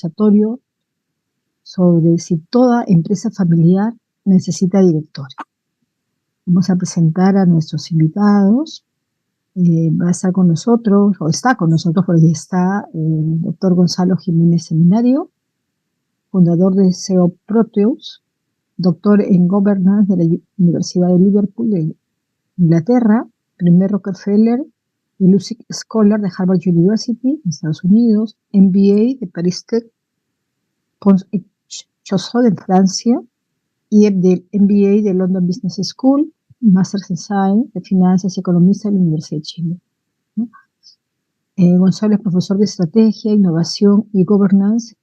conversatorio sobre si toda empresa familiar necesita directores. Vamos a presentar a nuestros invitados. Va a estar con nosotros, o está con nosotros, porque está el doctor Gonzalo Jiménez Seminario, fundador de SEO Proteus, doctor en Governance de la Universidad de Liverpool de Inglaterra, primer Rockefeller y Lucy Scholar de Harvard University, en Estados Unidos, MBA de Paris Tech, Choiseul en Francia, y del MBA de London Business School, Master in Science de Finanzas y Economista de la Universidad de Chile, ¿no? Gonzalo es profesor de Estrategia, Innovación y Governance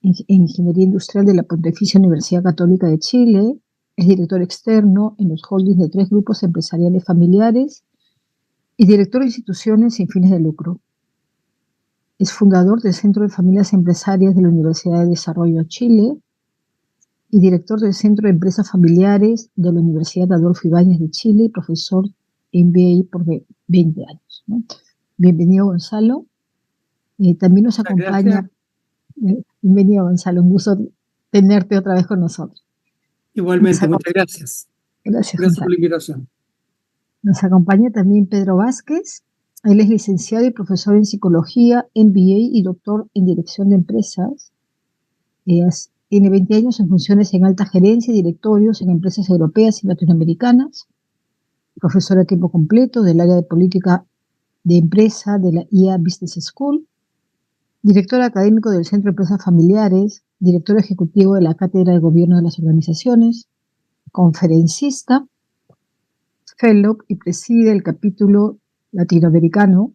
en Ingeniería Industrial de la Pontificia Universidad Católica de Chile. Es director externo en los holdings de 3 grupos empresariales familiares y director de instituciones sin fines de lucro. Es fundador del Centro de Familias Empresarias de la Universidad de Desarrollo Chile y director del Centro de Empresas Familiares de la Universidad Adolfo Ibáñez de Chile y profesor MBA por 20 años, ¿no? Bienvenido, Gonzalo. También nos acompaña... bienvenido, Gonzalo. Un gusto tenerte otra vez con nosotros. Igualmente, muchas gracias. Gracias por la invitación. Nos acompaña también Pedro Vázquez. Él es licenciado y profesor en Psicología, MBA y doctor en Dirección de Empresas. Tiene 20 años en funciones en alta gerencia y directorios en empresas europeas y latinoamericanas. Profesor a tiempo completo del área de política de empresa de la IA Business School. Director académico del Centro de Empresas Familiares. Director ejecutivo de la Cátedra de Gobierno de las Organizaciones. Conferencista. Fellow y preside el capítulo latinoamericano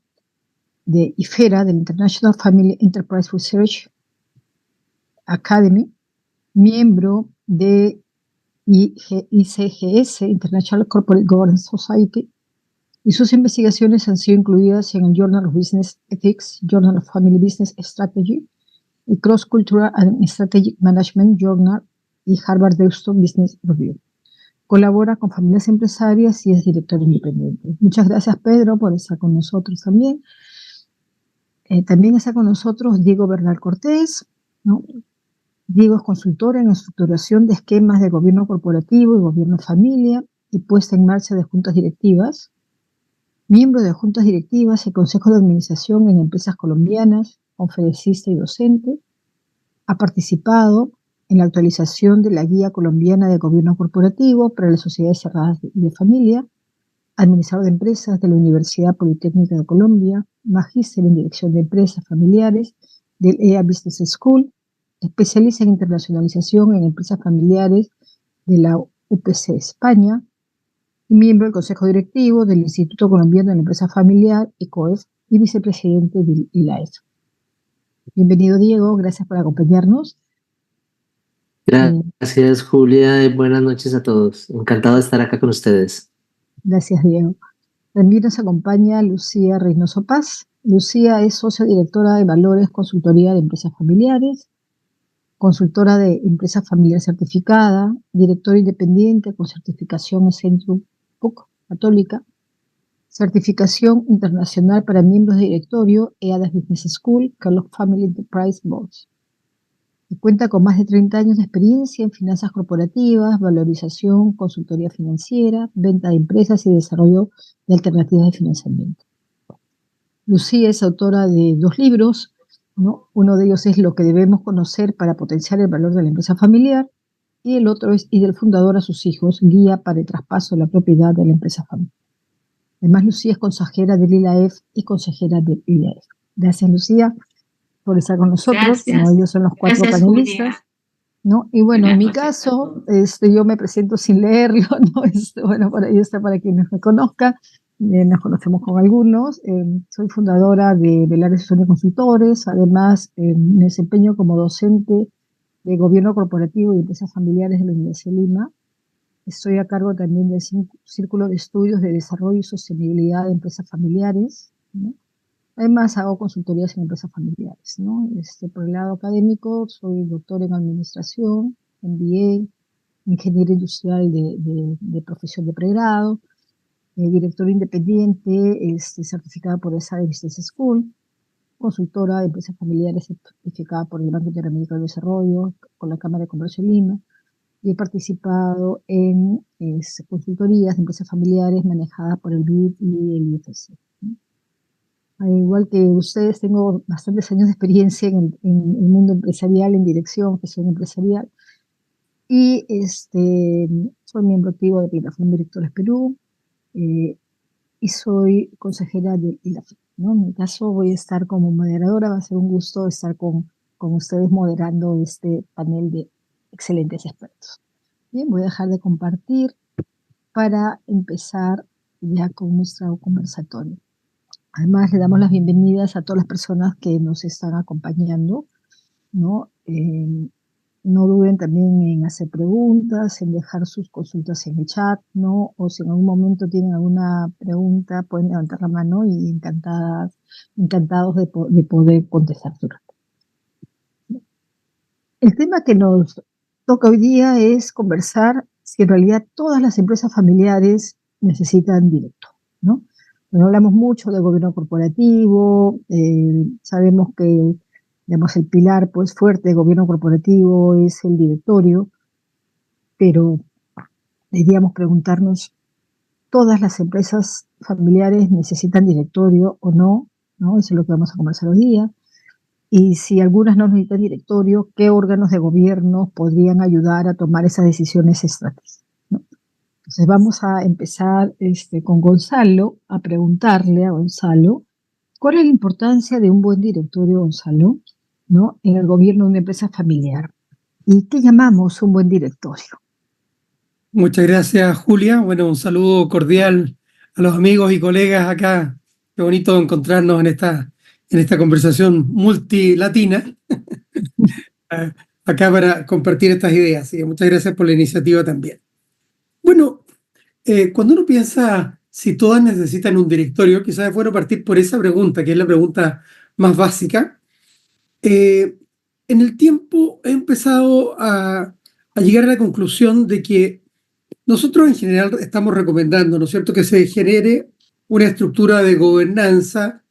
de IFERA, del International Family Enterprise Research Academy, miembro de ICGS, International Corporate Governance Society, y sus investigaciones han sido incluidas en el Journal of Business Ethics, Journal of Family Business Strategy, y Cross Cultural and Strategic Management Journal y Harvard Dewston Business Review. Colabora con familias empresarias y es director independiente. Muchas gracias, Pedro, por estar con nosotros también. También está con nosotros Diego Bernal Cortés, ¿no? Diego es consultor en estructuración de esquemas de gobierno corporativo y gobierno familia y puesta en marcha de juntas directivas. Miembro de juntas directivas y consejos de administración en empresas colombianas, conferencista y docente. Ha participado en la actualización de la Guía Colombiana de Gobierno Corporativo para las sociedades cerradas de familia, administrador de empresas de la Universidad Politécnica de Colombia, magíster en Dirección de Empresas Familiares del EA Business School, especialista en internacionalización en empresas familiares de la UPC España, y miembro del Consejo Directivo del Instituto Colombiano de la Empresa Familiar, ICOEF, y vicepresidente del ILAEF. Bienvenido, Diego, gracias por acompañarnos. Gracias, Julia, y buenas noches a todos. Encantado de estar acá con ustedes. Gracias, Diego. También nos acompaña Lucía Reynoso Paz. Lucía es socia directora de Valores Consultoría de Empresas Familiares, consultora de Empresas Familiares Certificada, directora independiente con certificación en Centrum PUC Católica, certificación internacional para miembros de directorio EADAS Business School, Kellogg Family Enterprise Boards. Y cuenta con más de 30 años de experiencia en finanzas corporativas, valorización, consultoría financiera, venta de empresas y desarrollo de alternativas de financiamiento. Lucía es autora de 2 libros, ¿no? Uno de ellos es Lo que debemos conocer para potenciar el valor de la empresa familiar, y el otro es Y del fundador a sus hijos, guía para el traspaso de la propiedad de la empresa familiar. Además, Lucía es consejera del ILAEF y consejera del ILAEF. Gracias, Lucía, por estar con nosotros. ¿No? Ellos son los 4 panelistas, ¿no? Y bueno, en mi caso, yo me presento sin leerlo, ¿no? Bueno, por ahí está para quienes me conozcan. Nos conocemos con algunos. Soy fundadora de Velar Asesores Consultores. Además, me desempeño como docente de Gobierno Corporativo y Empresas Familiares de la Universidad de Lima. Estoy a cargo también del Círculo de Estudios de Desarrollo y Sostenibilidad de Empresas Familiares, ¿no? Además, hago consultorías en empresas familiares, ¿no? Por el lado académico, soy doctor en Administración, MBA, Ingeniero Industrial de profesión de pregrado, director independiente, certificada por esa Business School. consultora de empresas familiares certificada por el Banco Interamericano de Desarrollo, con la Cámara de Comercio de Lima, y he participado en consultorías de empresas familiares manejadas por el BID y el IFC. Al igual que ustedes, tengo bastantes años de experiencia en el mundo empresarial, en dirección, gestión empresarial, y soy miembro activo de Plataforma Directores Perú, y soy consejera de ILAFIT, ¿no? En mi caso voy a estar como moderadora, va a ser un gusto estar con ustedes moderando este panel de excelentes expertos. Bien, voy a dejar de compartir para empezar ya con nuestro conversatorio. Además, le damos las bienvenidas a todas las personas que nos están acompañando, ¿no? No duden también en hacer preguntas, en dejar sus consultas en el chat, ¿no? O si en algún momento tienen alguna pregunta, pueden levantar la mano y encantados de poder contestar su respuesta. El tema que nos toca hoy día es conversar si en realidad todas las empresas familiares necesitan director, ¿no? Bueno, hablamos mucho de gobierno corporativo, sabemos que digamos, el pilar pues, fuerte del gobierno corporativo es el directorio, pero deberíamos preguntarnos, ¿todas las empresas familiares necesitan directorio o no? ¿No? Eso es lo que vamos a conversar hoy día. Y si algunas no necesitan directorio, ¿qué órganos de gobierno podrían ayudar a tomar esas decisiones estratégicas, ¿no? Entonces vamos a empezar con Gonzalo, a preguntarle a Gonzalo, ¿cuál es la importancia de un buen directorio, Gonzalo, ¿no? En el gobierno de una empresa familiar? ¿Y qué llamamos un buen directorio? Muchas gracias, Julia. Bueno, un saludo cordial a los amigos y colegas acá. Qué bonito encontrarnos en esta conversación multilatina, acá para compartir estas ideas. Así que muchas gracias por la iniciativa también. Bueno, cuando uno piensa si todas necesitan un directorio, quizás es bueno partir por esa pregunta, que es la pregunta más básica. En el tiempo he empezado a llegar a la conclusión de que nosotros en general estamos recomendando, ¿no es cierto?, que se genere una estructura de gobernanza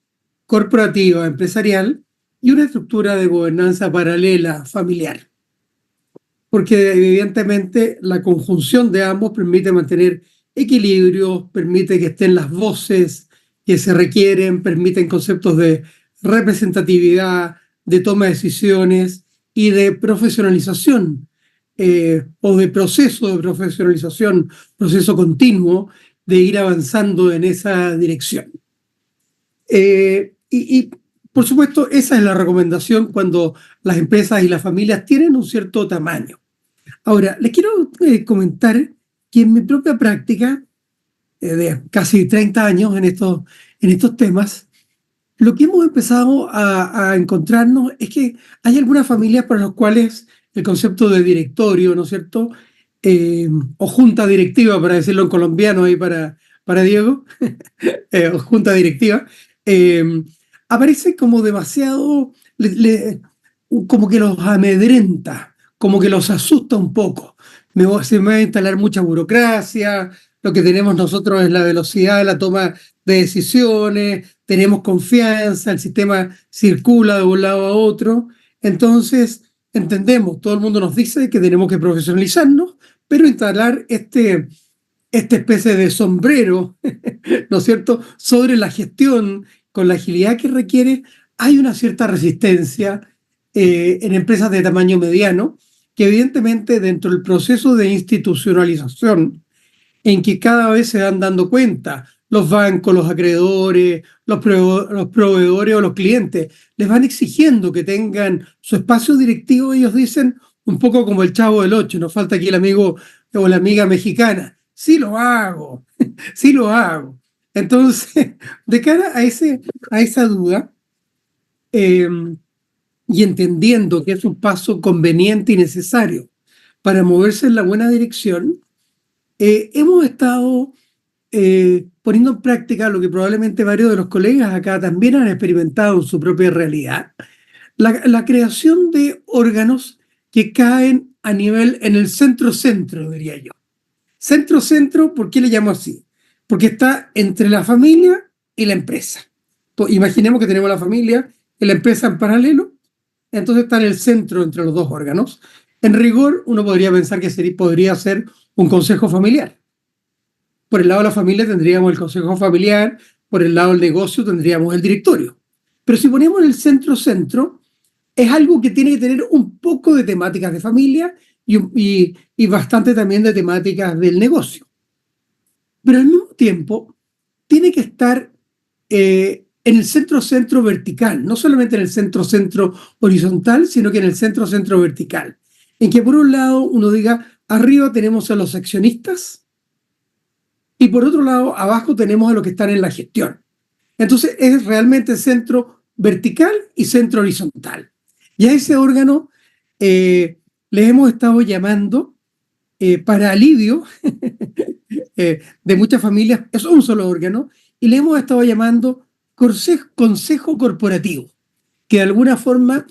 corporativa, empresarial, y una estructura de gobernanza paralela, familiar. Porque evidentemente la conjunción de ambos permite mantener equilibrio, permite que estén las voces que se requieren, permiten conceptos de representatividad, de toma de decisiones y de profesionalización, o de profesionalización, proceso continuo de ir avanzando en esa dirección. Y por supuesto, esa es la recomendación cuando las empresas y las familias tienen un cierto tamaño. Ahora, les quiero comentar que en mi propia práctica, de casi 30 años en estos temas, lo que hemos empezado a encontrarnos es que hay algunas familias para las cuales el concepto de directorio, ¿no es cierto?, o junta directiva, para decirlo en colombiano ahí para Diego, o junta directiva, aparece como demasiado, como que los amedrenta, como que los asusta un poco. Se me va a instalar mucha burocracia, lo que tenemos nosotros es la velocidad de la toma de decisiones, tenemos confianza, el sistema circula de un lado a otro. Entonces, entendemos, todo el mundo nos dice que tenemos que profesionalizarnos, pero instalar esta especie de sombrero, ¿no es cierto?, sobre la gestión con la agilidad que requiere, hay una cierta resistencia en empresas de tamaño mediano, que evidentemente dentro del proceso de institucionalización, en que cada vez se van dando cuenta los bancos, los acreedores, los proveedores o los clientes, les van exigiendo que tengan su espacio directivo. Ellos dicen, un poco como el Chavo del Ocho, nos falta aquí el amigo o la amiga mexicana, sí lo hago, sí lo hago. Entonces, de cara a esa duda, y entendiendo que es un paso conveniente y necesario para moverse en la buena dirección, hemos estado poniendo en práctica lo que probablemente varios de los colegas acá también han experimentado en su propia realidad, la creación de órganos que caen a nivel en el centro-centro, diría yo. Centro-centro, ¿por qué le llamo así? Porque está entre la familia y la empresa. Imaginemos que tenemos la familia en la empresa en paralelo, entonces está en el centro entre los dos órganos. En rigor, uno podría pensar que podría ser un consejo familiar. Por el lado de la familia tendríamos el consejo familiar, por el lado del negocio tendríamos el directorio. Pero si ponemos el centro, es algo que tiene que tener un poco de temáticas de familia y bastante también de temáticas del negocio. Pero al mismo tiempo tiene que estar en el centro vertical, no solamente en el centro horizontal, sino que en el centro vertical. En que por un lado uno diga, arriba tenemos a los accionistas y por otro lado abajo tenemos a los que están en la gestión. Entonces es realmente centro vertical y centro horizontal. Y a ese órgano les hemos estado llamando para alivio de muchas familias, es un solo órgano, y le hemos estado llamando consejo corporativo, que de alguna forma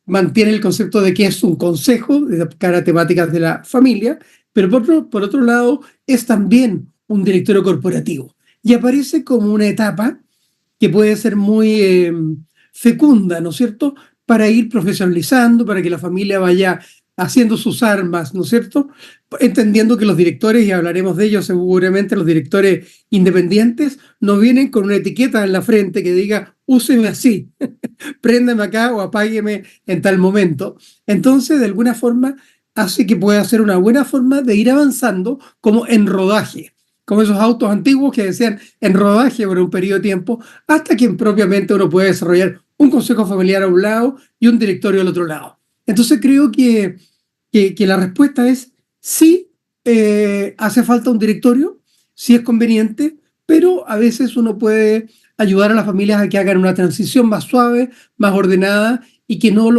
mantiene el concepto de que es un consejo de cara a temáticas de la familia, pero por otro lado es también un directorio corporativo. Y aparece como una etapa que puede ser muy fecunda, ¿no es cierto?, para ir profesionalizando, para que la familia vaya haciendo sus armas, ¿no es cierto?, entendiendo que los directores, y hablaremos de ellos seguramente, los directores independientes, no vienen con una etiqueta en la frente que diga, úseme así, préndeme acá o apágueme en tal momento. Entonces, de alguna forma, hace que pueda ser una buena forma de ir avanzando como en rodaje, como esos autos antiguos que decían en rodaje por un periodo de tiempo, hasta que propiamente uno puede desarrollar un consejo familiar a un lado y un directorio al otro lado. Entonces creo que la respuesta es sí, hace falta un directorio, sí es conveniente, pero a veces uno puede ayudar a las familias a que hagan una transición más suave, más ordenada y que no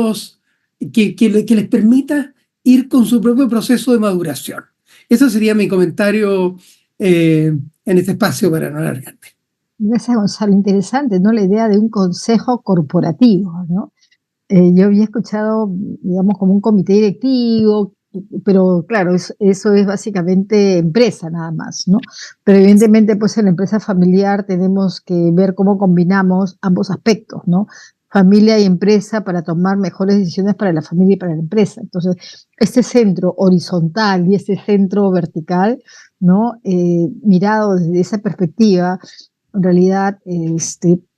que les permita ir con su propio proceso de maduración. Ese sería mi comentario en este espacio para no alargarme. Gracias, Gonzalo. Interesante, ¿no? La idea de un consejo corporativo, ¿no? Yo había escuchado, digamos, como un comité directivo, pero claro, eso es básicamente empresa nada más, ¿no? Pero evidentemente, pues en la empresa familiar tenemos que ver cómo combinamos ambos aspectos, ¿no? Familia y empresa para tomar mejores decisiones para la familia y para la empresa. Entonces, este centro horizontal y este centro vertical, ¿no? Mirado desde esa perspectiva, en realidad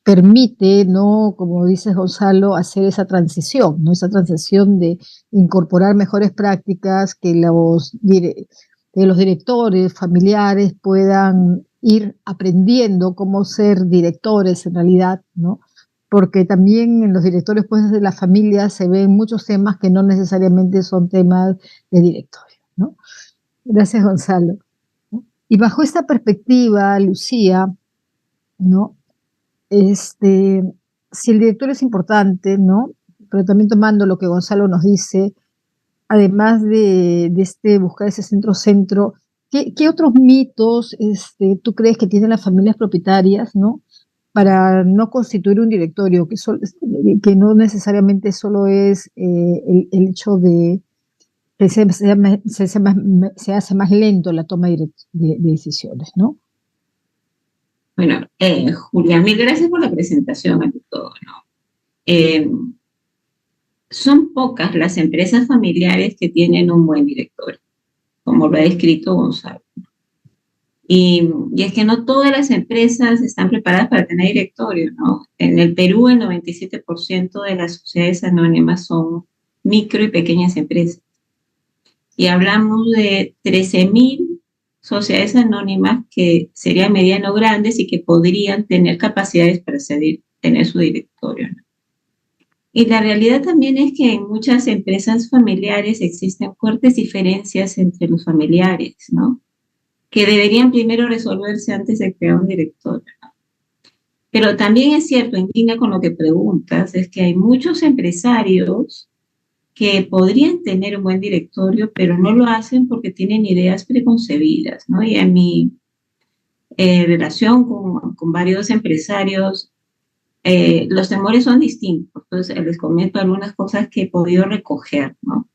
permite, ¿no? Como dices, Gonzalo, hacer esa transición, ¿no? Esa transición de incorporar mejores prácticas, que los directores familiares puedan ir aprendiendo cómo ser directores en realidad, ¿no? Porque también en los directores, pues, de la familia se ven muchos temas que no necesariamente son temas de directorio, ¿no? Gracias, Gonzalo. Y bajo esta perspectiva, Lucía, ¿no? Si el director es importante, ¿no? Pero también tomando lo que Gonzalo nos dice, además de buscar ese centro, ¿qué otros mitos tú crees que tienen las familias propietarias, ¿no? Para no constituir un directorio, que no necesariamente solo es el hecho de que se hace más lento la toma de decisiones, ¿no? Bueno, Julia, mil gracias por la presentación ante todo, ¿no? Son pocas las empresas familiares que tienen un buen directorio, como lo ha descrito Gonzalo. Y es que no todas las empresas están preparadas para tener directorio, ¿no? En el Perú, el 97% de las sociedades anónimas son micro y pequeñas empresas. Y hablamos de 13.000 sociedades anónimas que serían mediano grandes y que podrían tener capacidades para tener su directorio, ¿no? Y la realidad también es que en muchas empresas familiares existen fuertes diferencias entre los familiares, ¿no? Que deberían primero resolverse antes de crear un directorio, ¿no? Pero también es cierto, en línea con lo que preguntas, es que hay muchos empresarios que podrían tener un buen directorio, pero no lo hacen porque tienen ideas preconcebidas, ¿no? Y en mi relación con varios empresarios, los temores son distintos. Entonces, les comento algunas cosas que he podido recoger, ¿no?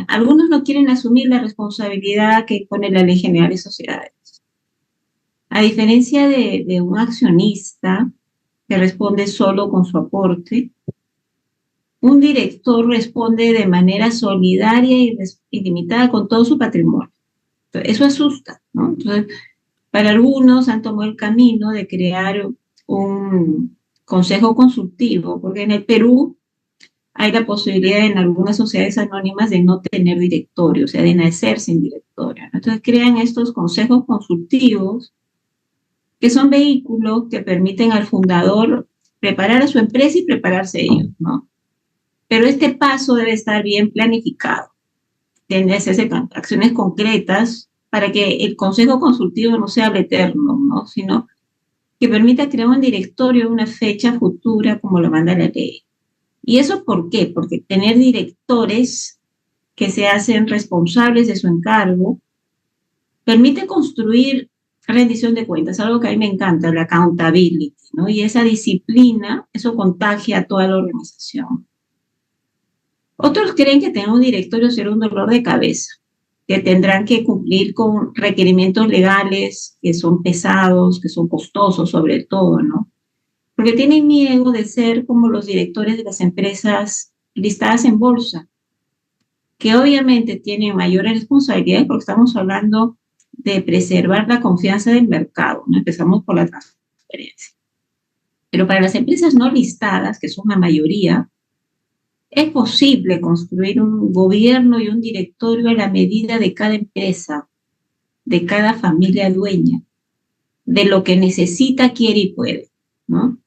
Algunos no quieren asumir la responsabilidad que pone la Ley General de Sociedades. A diferencia de un accionista, que responde solo con su aporte. Un director responde de manera solidaria y ilimitada con todo su patrimonio. Entonces, eso asusta, ¿no? Entonces, para algunos han tomado el camino de crear un consejo consultivo, porque en el Perú hay la posibilidad en algunas sociedades anónimas de no tener directorio, o sea, de nacer sin directorio, ¿no? Entonces crean estos consejos consultivos que son vehículos que permiten al fundador preparar a su empresa y prepararse ellos, ¿no? Pero este paso debe estar bien planificado, deben hacerse acciones concretas para que el consejo consultivo no sea eterno, ¿no? Sino que permita crear un directorio en una fecha futura como lo manda la ley. ¿Y eso por qué? Porque tener directores que se hacen responsables de su encargo permite construir rendición de cuentas, algo que a mí me encanta, la accountability, ¿no? Y esa disciplina, eso contagia a toda la organización. Otros creen que tener un directorio será un dolor de cabeza, que tendrán que cumplir con requerimientos legales que son pesados, que son costosos sobre todo, ¿no? Porque tienen miedo de ser como los directores de las empresas listadas en bolsa, que obviamente tienen mayores responsabilidades porque estamos hablando de preservar la confianza del mercado, ¿no? Empezamos por la transparencia. Pero para las empresas no listadas, que son la mayoría, es posible construir un gobierno y un directorio a la medida de cada empresa, de cada familia dueña, de lo que necesita, quiere y puede, ¿no?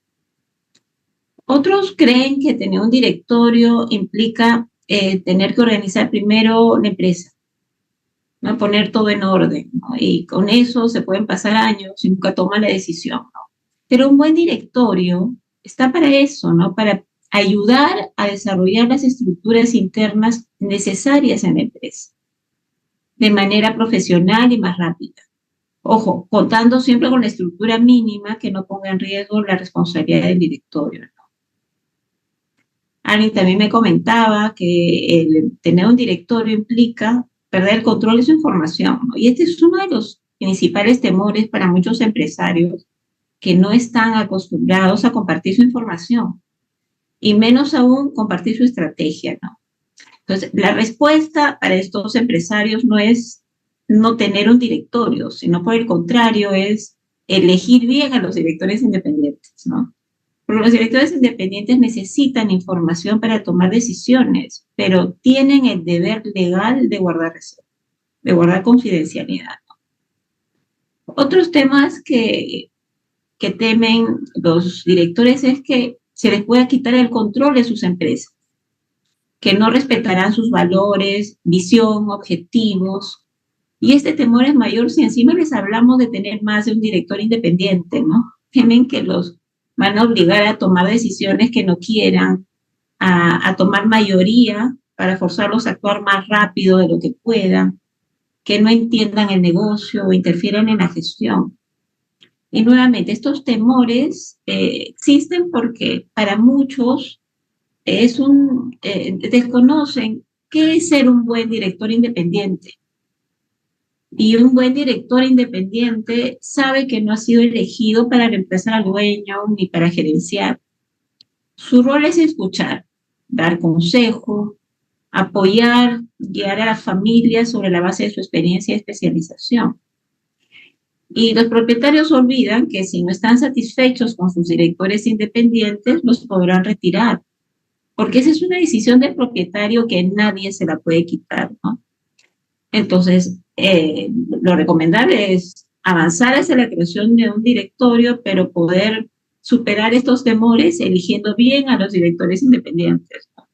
Otros creen que tener un directorio implica tener que organizar primero la empresa, ¿no? Poner todo en orden, ¿no? Y con eso se pueden pasar años y nunca toman la decisión, ¿no? Pero un buen directorio está para eso, ¿no? Para ayudar a desarrollar las estructuras internas necesarias en la empresa de manera profesional y más rápida. Ojo, contando siempre con la estructura mínima que no ponga en riesgo la responsabilidad del directorio, ¿no? Alguien también me comentaba que el tener un directorio implica perder el control de su información, ¿no? Y este es uno de los principales temores para muchos empresarios que no están acostumbrados a compartir su información y menos aún compartir su estrategia, ¿no? Entonces, la respuesta para estos empresarios no es no tener un directorio, sino por el contrario es elegir bien a los directores independientes, ¿no? Porque los directores independientes necesitan información para tomar decisiones, pero tienen el deber legal de guardar reserva, de guardar confidencialidad. Otros temas que temen los directores es que se les pueda quitar el control de sus empresas, que no respetarán sus valores, visión, objetivos. Y este temor es mayor si encima les hablamos de tener más de un director independiente, ¿no? Temen que los van a obligar a tomar decisiones que no quieran, a tomar mayoría para forzarlos a actuar más rápido de lo que puedan, que no entiendan el negocio o interfieran en la gestión. Y nuevamente, estos temores existen porque para muchos desconocen qué es ser un buen director independiente. Y un buen director independiente sabe que no ha sido elegido para reemplazar al dueño ni para gerenciar. Su rol es escuchar, dar consejo, apoyar, guiar a la familia sobre la base de su experiencia y especialización. Y los propietarios olvidan que si no están satisfechos con sus directores independientes, los podrán retirar, porque esa es una decisión del propietario que nadie se la puede quitar, ¿no? Entonces, lo recomendable es avanzar hacia la creación de un directorio, pero poder superar estos temores eligiendo bien a los directores independientes, ¿no?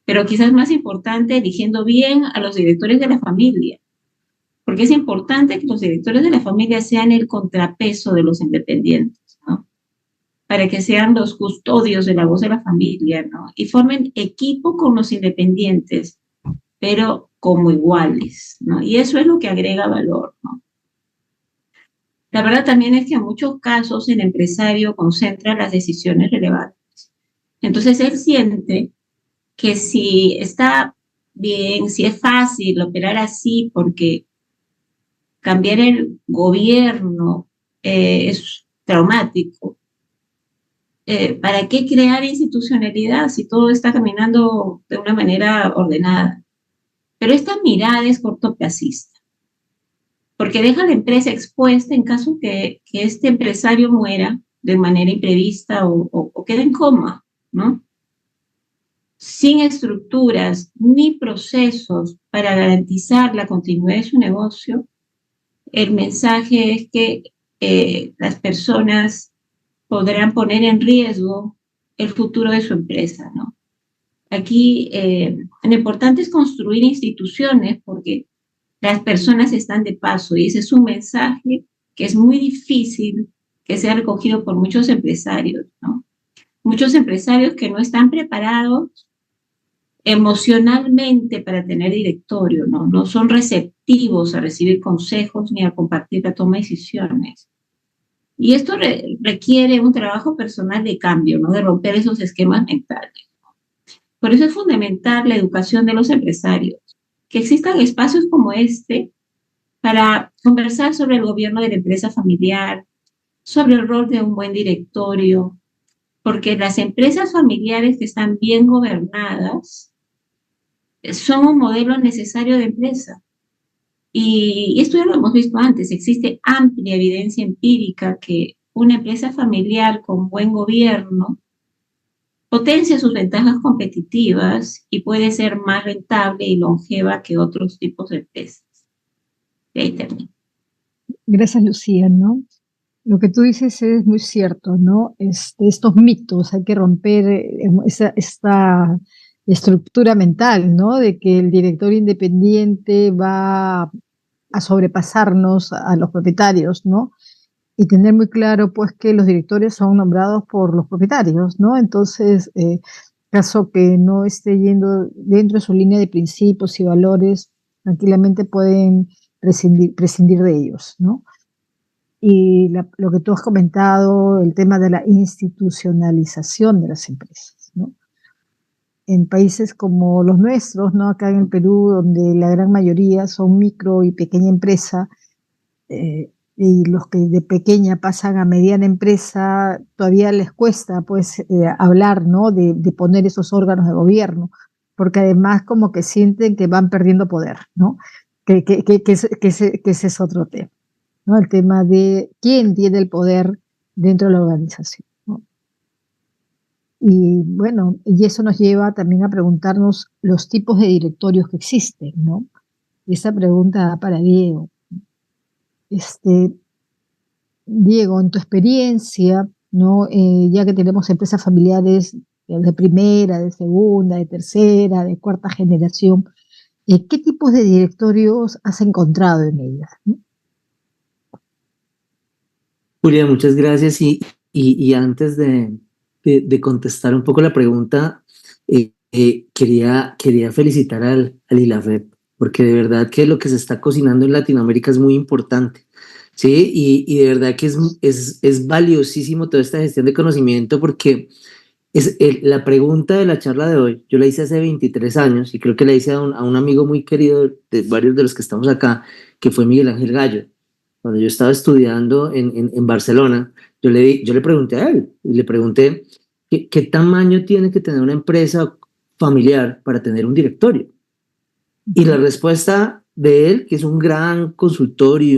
Pero quizás más importante, eligiendo bien a los directores de la familia, porque es importante que los directores de la familia sean el contrapeso de los independientes, ¿no? Para que sean los custodios de la voz de la familia, ¿no? Y formen equipo con los independientes, pero como iguales, ¿no? Y eso es lo que agrega valor, ¿no? La verdad también es que en muchos casos el empresario concentra las decisiones relevantes. Entonces él siente que si está bien, si es fácil operar así, porque cambiar el gobierno es traumático, ¿para qué crear institucionalidad si todo está caminando de una manera ordenada? Pero esta mirada es cortoplacista, porque deja a la empresa expuesta en caso que este empresario muera de manera imprevista o quede en coma, ¿no? Sin estructuras ni procesos para garantizar la continuidad de su negocio, el mensaje es que las personas podrán poner en riesgo el futuro de su empresa, ¿no? Aquí lo importante es construir instituciones porque las personas están de paso y ese es un mensaje que es muy difícil que sea recogido por muchos empresarios, ¿no? Muchos empresarios que no están preparados emocionalmente para tener directorio, ¿no? No son receptivos a recibir consejos ni a compartir la toma de decisiones. Y esto requiere un trabajo personal de cambio, ¿no? De romper esos esquemas mentales. Por eso es fundamental la educación de los empresarios, que existan espacios como este para conversar sobre el gobierno de la empresa familiar, sobre el rol de un buen directorio, porque las empresas familiares que están bien gobernadas son un modelo necesario de empresa. Y esto ya lo hemos visto antes, existe amplia evidencia empírica que una empresa familiar con buen gobierno potencia sus ventajas competitivas y puede ser más rentable y longeva que otros tipos de empresas. Y ahí termino. Gracias, Lucía, ¿no? Lo que tú dices es muy cierto, ¿no? Estos mitos, hay que romper esta estructura mental, ¿no? De que el director independiente va a sobrepasarnos a los propietarios, ¿no? Y tener muy claro, pues, que los directores son nombrados por los propietarios, ¿no? Entonces, caso que no esté yendo dentro de su línea de principios y valores, tranquilamente pueden prescindir de ellos, ¿no? Y lo que tú has comentado, el tema de la institucionalización de las empresas, ¿no? En países como los nuestros, ¿no? Acá en el Perú, donde la gran mayoría son micro y pequeña empresa, y los que de pequeña pasan a mediana empresa, todavía les cuesta, pues, hablar, ¿no? De poner esos órganos de gobierno, porque además como que sienten que van perdiendo poder, ¿no? Que ese es otro tema, ¿no? El tema de quién tiene el poder dentro de la organización, ¿no? Y bueno, y eso nos lleva también a preguntarnos los tipos de directorios que existen, ¿no? Y esa pregunta va para Diego. Diego, en tu experiencia, ¿no? Ya que tenemos empresas familiares de primera, de segunda, de tercera, de cuarta generación, ¿qué tipos de directorios has encontrado en ellas, ¿no? Julia, muchas gracias. Y antes de contestar un poco la pregunta, quería felicitar al ILAFEP, porque de verdad que lo que se está cocinando en Latinoamérica es muy importante. Sí, y de verdad que es valiosísimo toda esta gestión de conocimiento porque la pregunta de la charla de hoy, yo la hice hace 23 años y creo que la hice a un amigo muy querido de varios de los que estamos acá, que fue Miguel Ángel Gallo. Cuando yo estaba estudiando en Barcelona, yo le pregunté a él, y le pregunté ¿qué tamaño tiene que tener una empresa familiar para tener un directorio? Y la respuesta de él, que es un gran consultor y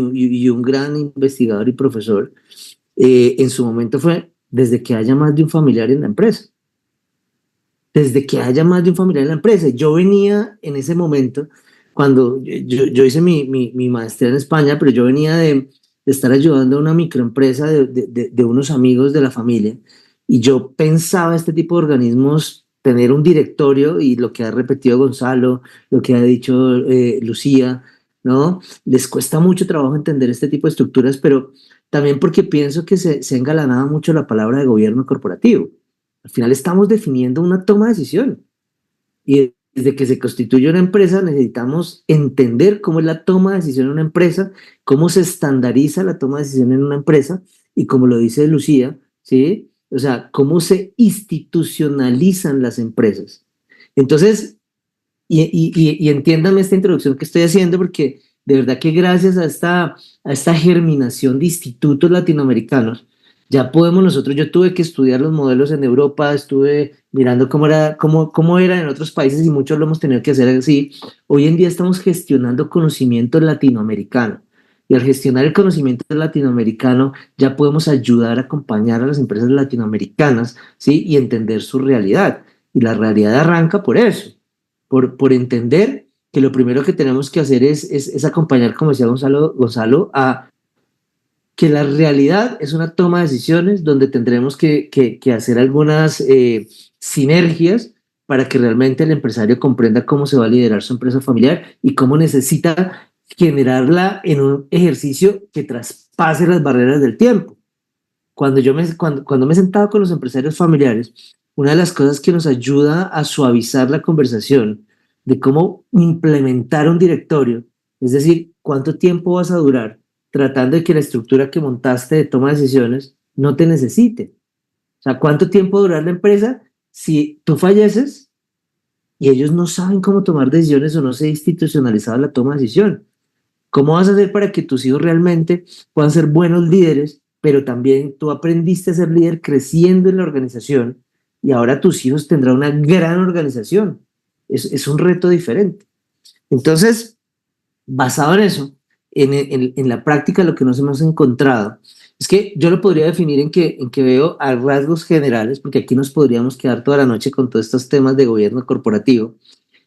un gran investigador y profesor, en su momento fue desde que haya más de un familiar en la empresa. Desde que haya más de un familiar en la empresa. Yo venía en ese momento, cuando yo hice mi maestría en España, pero yo venía de estar ayudando a una microempresa de unos amigos de la familia, y yo pensaba este tipo de organismos tener un directorio, y lo que ha repetido Gonzalo, lo que ha dicho Lucía, ¿no? Les cuesta mucho trabajo entender este tipo de estructuras, pero también porque pienso que se ha engalanado mucho la palabra de gobierno corporativo. Al final estamos definiendo una toma de decisión, y desde que se constituye una empresa necesitamos entender cómo es la toma de decisión en una empresa, cómo se estandariza la toma de decisión en una empresa y, como lo dice Lucía, ¿sí? O sea, cómo se institucionalizan las empresas. Entonces, y entiéndame esta introducción que estoy haciendo, porque de verdad que gracias a esta germinación de institutos latinoamericanos, Ya podemos nosotros, yo tuve que estudiar los modelos en Europa, estuve mirando cómo era en otros países y muchos lo hemos tenido que hacer así. Hoy en día estamos gestionando conocimiento latinoamericano y al gestionar el conocimiento latinoamericano ya podemos ayudar a acompañar a las empresas latinoamericanas, ¿sí? Y entender su realidad. Y la realidad arranca por eso, por entender que lo primero que tenemos que hacer es acompañar, como decía Gonzalo, a que la realidad es una toma de decisiones donde tendremos que hacer algunas sinergias para que realmente el empresario comprenda cómo se va a liderar su empresa familiar y cómo necesita generarla en un ejercicio que traspase las barreras del tiempo. Cuando me he sentado con los empresarios familiares, una de las cosas que nos ayuda a suavizar la conversación de cómo implementar un directorio, es decir, cuánto tiempo vas a durar tratando de que la estructura que montaste de toma de decisiones no te necesite. O sea, ¿cuánto tiempo va a durar la empresa si tú falleces y ellos no saben cómo tomar decisiones o no se ha institucionalizado la toma de decisión? ¿Cómo vas a hacer para que tus hijos realmente puedan ser buenos líderes, pero también tú aprendiste a ser líder creciendo en la organización y ahora tus hijos tendrán una gran organización? Es un reto diferente. Entonces, basado en eso, en la práctica lo que nos hemos encontrado es que yo lo podría definir en que veo a rasgos generales, porque aquí nos podríamos quedar toda la noche con todos estos temas de gobierno corporativo,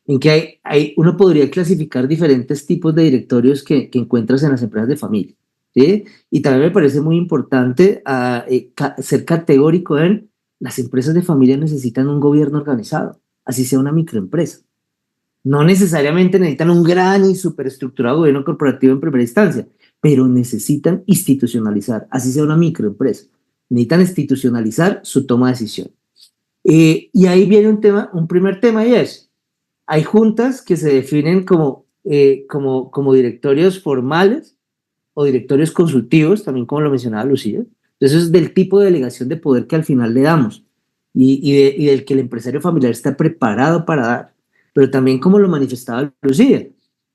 en que uno podría clasificar diferentes tipos de directorios que encuentras en las empresas de familia, ¿sí? Y también me parece muy importante ser categórico en las empresas de familia necesitan un gobierno organizado, así sea una microempresa. No necesariamente necesitan un gran y superestructurado gobierno corporativo en primera instancia, pero necesitan institucionalizar, así sea una microempresa. Necesitan institucionalizar su toma de decisión. Y ahí viene un primer tema y es, hay juntas que se definen como directorios formales o directorios consultivos, también como lo mencionaba Lucía. Entonces es del tipo de delegación de poder que al final le damos y del que el empresario familiar está preparado para dar. Pero también como lo manifestaba Lucía,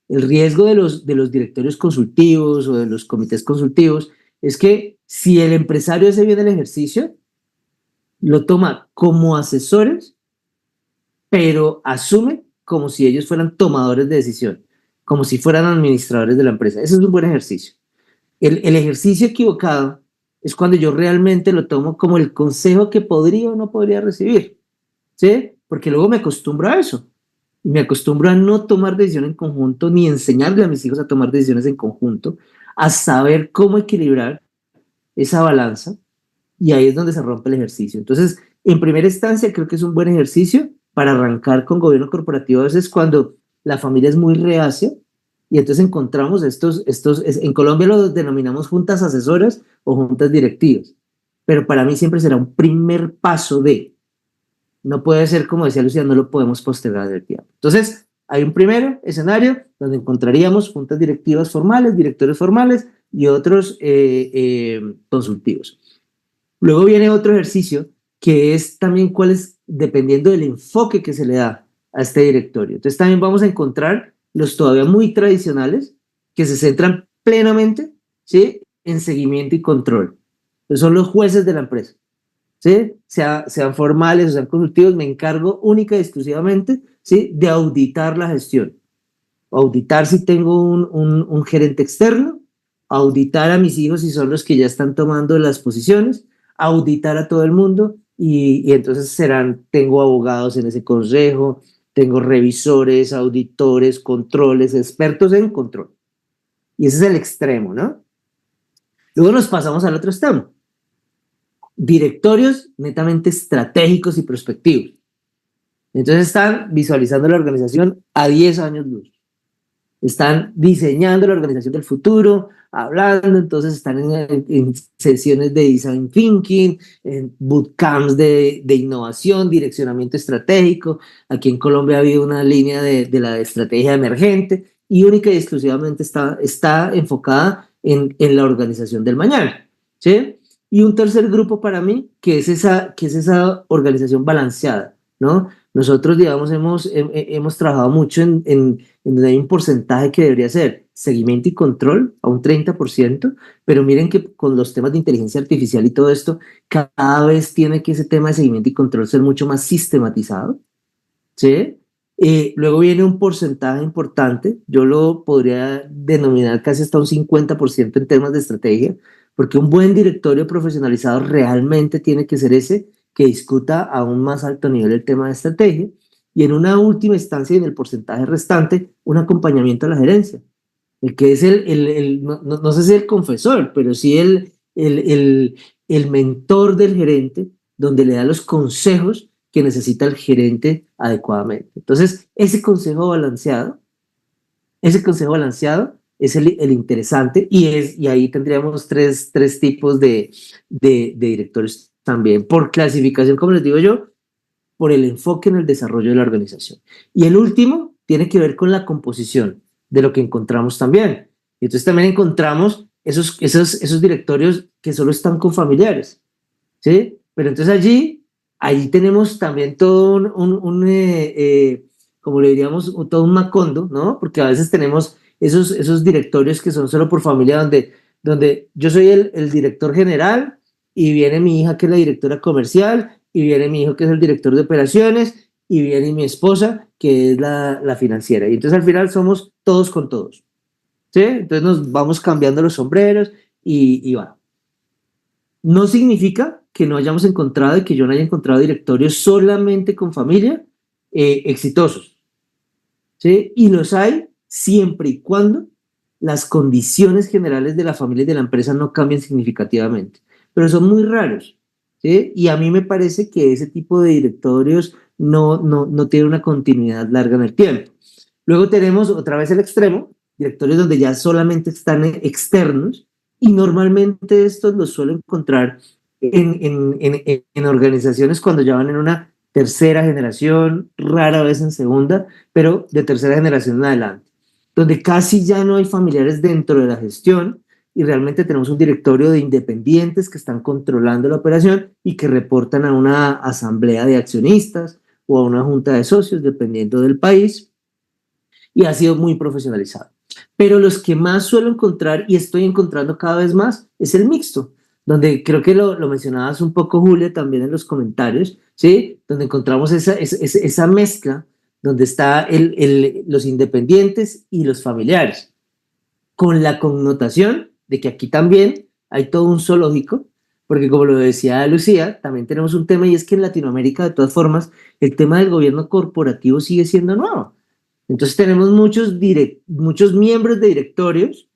el riesgo de los directorios consultivos o de los comités consultivos es que si el empresario hace bien el ejercicio, lo toma como asesores, pero asume como si ellos fueran tomadores de decisión, como si fueran administradores de la empresa. Ese es un buen ejercicio. El ejercicio equivocado es cuando yo realmente lo tomo como el consejo que podría o no podría recibir, ¿sí? Porque luego me acostumbro a eso. Y me acostumbro a no tomar decisiones en conjunto, ni enseñarle a mis hijos a tomar decisiones en conjunto, a saber cómo equilibrar esa balanza, y ahí es donde se rompe el ejercicio. Entonces, en primera instancia, creo que es un buen ejercicio para arrancar con gobierno corporativo. A veces cuando la familia es muy reacia, y entonces encontramos en Colombia lo denominamos juntas asesoras o juntas directivas, pero para mí siempre será un primer paso no puede ser, como decía Lucía, no lo podemos postergar del tiempo. Entonces, hay un primer escenario donde encontraríamos juntas directivas formales, directores formales y otros consultivos. Luego viene otro ejercicio que es también dependiendo del enfoque que se le da a este directorio. Entonces también vamos a encontrar los todavía muy tradicionales que se centran plenamente, ¿sí?, en seguimiento y control. Entonces son los jueces de la empresa, ¿sí? Sean formales o sean consultivos, me encargo única y exclusivamente, ¿sí?, de auditar la gestión. Auditar si tengo un gerente externo, auditar a mis hijos si son los que ya están tomando las posiciones, auditar a todo el mundo y entonces tengo abogados en ese consejo, tengo revisores, auditores, controles, expertos en control. Y ese es el extremo, ¿no? Luego nos pasamos al otro extremo. Directorios netamente estratégicos y prospectivos. Entonces están visualizando la organización a 10 años luz. Están diseñando la organización del futuro, hablando, entonces están en sesiones de design thinking, en bootcamps de innovación, direccionamiento estratégico. Aquí en Colombia ha habido una línea de la estrategia emergente y única y exclusivamente está enfocada en la organización del mañana, ¿sí? Y un tercer grupo para mí, que es esa organización balanceada, ¿no? Nosotros, digamos, hemos trabajado mucho en donde hay un porcentaje que debería ser seguimiento y control a un 30%, pero miren que con los temas de inteligencia artificial y todo esto, cada vez tiene que ese tema de seguimiento y control ser mucho más sistematizado, ¿sí? Luego viene un porcentaje importante, yo lo podría denominar casi hasta un 50% en temas de estrategia, porque un buen directorio profesionalizado realmente tiene que ser ese que discuta a un más alto nivel el tema de estrategia, y en una última instancia, en el porcentaje restante, un acompañamiento a la gerencia, el que es no sé si el confesor, pero sí el mentor del gerente, donde le da los consejos que necesita el gerente adecuadamente. Entonces, ese consejo balanceado es el interesante, y ahí tendríamos tres tipos de directores también, por clasificación, como les digo yo, por el enfoque en el desarrollo de la organización. Y el último tiene que ver con la composición de lo que encontramos también. Y entonces también encontramos esos directorios que solo están con familiares, ¿sí? Pero entonces allí tenemos también todo como le diríamos, todo un macondo, ¿no? Porque a veces tenemos esos directorios que son solo por familia, donde yo soy el director general y viene mi hija que es la directora comercial y viene mi hijo que es el director de operaciones y viene mi esposa que es la financiera. Y entonces al final somos todos con todos, ¿sí? Entonces nos vamos cambiando los sombreros y va. No significa que no hayamos encontrado y que yo no haya encontrado directorios solamente con familia exitosos, ¿sí? Y los hay siempre y cuando las condiciones generales de la familia y de la empresa no cambien significativamente, pero son muy raros, ¿sí? Y a mí me parece que ese tipo de directorios no tiene una continuidad larga en el tiempo. Luego tenemos otra vez el extremo, directorios donde ya solamente están externos, y normalmente estos los suelo encontrar en organizaciones cuando ya van en una tercera generación, rara vez en segunda, pero de tercera generación en adelante, donde casi ya no hay familiares dentro de la gestión y realmente tenemos un directorio de independientes que están controlando la operación y que reportan a una asamblea de accionistas o a una junta de socios, dependiendo del país, y ha sido muy profesionalizado. Pero los que más suelo encontrar, y estoy encontrando cada vez más, es el mixto, donde creo que lo mencionabas un poco, Julia, también en los comentarios, ¿sí? Donde encontramos esa mezcla, donde está los independientes y los familiares, con la connotación de que aquí también hay todo un zoológico, porque como lo decía Lucía, también tenemos un tema, y es que en Latinoamérica, de todas formas, el tema del gobierno corporativo sigue siendo nuevo. Entonces tenemos muchos miembros de directorios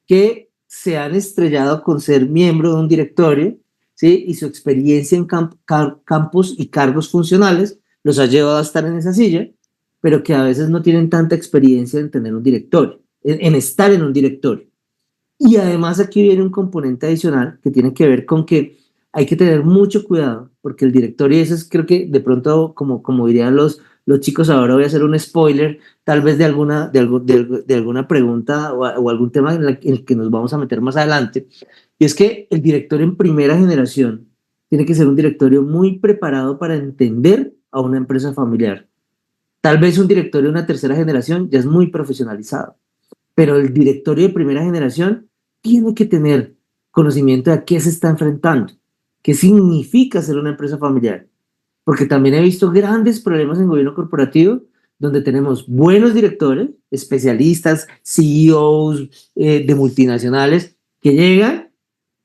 que se han estrellado con ser miembro de un directorio, ¿sí? Y su experiencia en campos y cargos funcionales los ha llevado a estar en esa silla, pero que a veces no tienen tanta experiencia en tener un directorio, en estar en un directorio. Y además aquí viene un componente adicional que tiene que ver con que hay que tener mucho cuidado, porque el directorio, eso es, creo que de pronto, como dirían los chicos, ahora voy a hacer un spoiler, tal vez de alguna pregunta o algún tema en el que nos vamos a meter más adelante, y es que el directorio en primera generación tiene que ser un directorio muy preparado para entender a una empresa familiar. Tal vez un directorio de una tercera generación ya es muy profesionalizado, pero el directorio de primera generación tiene que tener conocimiento de a qué se está enfrentando, qué significa ser una empresa familiar, porque también he visto grandes problemas en gobierno corporativo donde tenemos buenos directores, especialistas, CEOs de multinacionales que llegan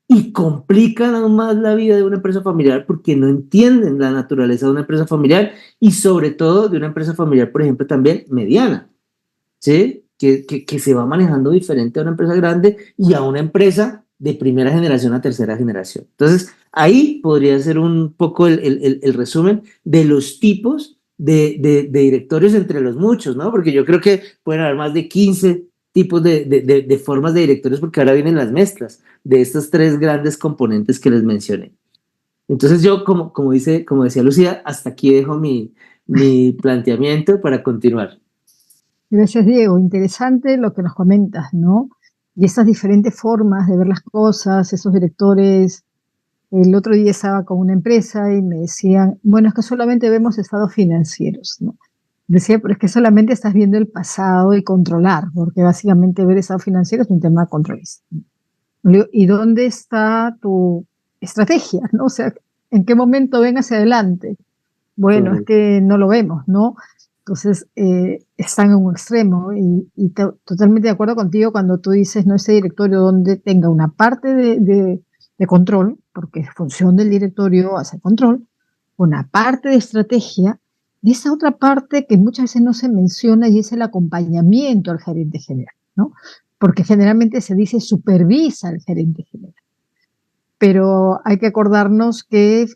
y complican aún más la vida de una empresa familiar porque no entienden la naturaleza de una empresa familiar y sobre todo de una empresa familiar, por ejemplo, también mediana, ¿sí? Que se va manejando diferente a una empresa grande y a una empresa de primera generación a tercera generación. Entonces, ahí podría ser un poco el resumen de los tipos de directorios entre los muchos, ¿no? Porque yo creo que pueden haber más de 15 tipos de formas de directorios, porque ahora vienen las mezclas de estos tres grandes componentes que les mencioné. Entonces yo, como decía Lucía, hasta aquí dejo mi planteamiento para continuar. Gracias, Diego. Interesante lo que nos comentas, ¿no? Y esas diferentes formas de ver las cosas, esos directores El otro día estaba con una empresa y me decían, bueno, es que solamente vemos estados financieros, ¿no? Decía, pero es que solamente estás viendo el pasado y controlar, porque básicamente ver estados financieros es un tema controlista. ¿Y dónde está tu estrategia? ¿No? O sea, ¿en qué momento ven hacia adelante? Bueno, es que no lo vemos, ¿no? Entonces, están en un extremo y totalmente de acuerdo contigo cuando tú dices, no, ese directorio donde tenga una parte de control, porque es función del directorio hacer control, una parte de estrategia, y esa otra parte que muchas veces no se menciona y es el acompañamiento al gerente general, ¿no? Porque generalmente se dice supervisa al gerente general. Pero hay que acordarnos que,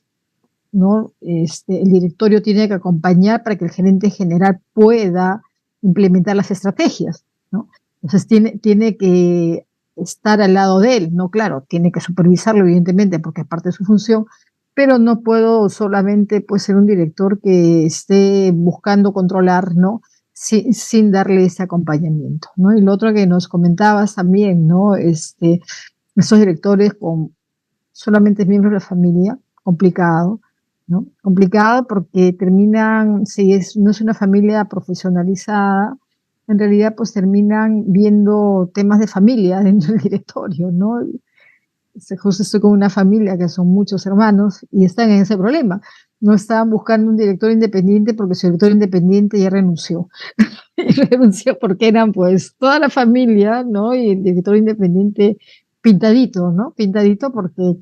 ¿no? El directorio tiene que acompañar para que el gerente general pueda implementar las estrategias, ¿no? Entonces tiene que estar al lado de él, ¿no? Claro, tiene que supervisarlo, evidentemente, porque es parte de su función, pero no puedo solamente pues, ser un director que esté buscando controlar, ¿no? Sin darle ese acompañamiento, ¿no? Y lo otro que nos comentabas también, ¿no? Esos directores con solamente miembros de la familia, complicado, ¿no? Complicado porque terminan, si no es una familia profesionalizada, en realidad pues terminan viendo temas de familia dentro del directorio, ¿no? Justo estoy con una familia que son muchos hermanos y están en ese problema. No estaban buscando un director independiente porque su director independiente ya renunció. Y renunció porque eran pues toda la familia, ¿no? Y el director independiente pintadito, ¿no? Pintadito porque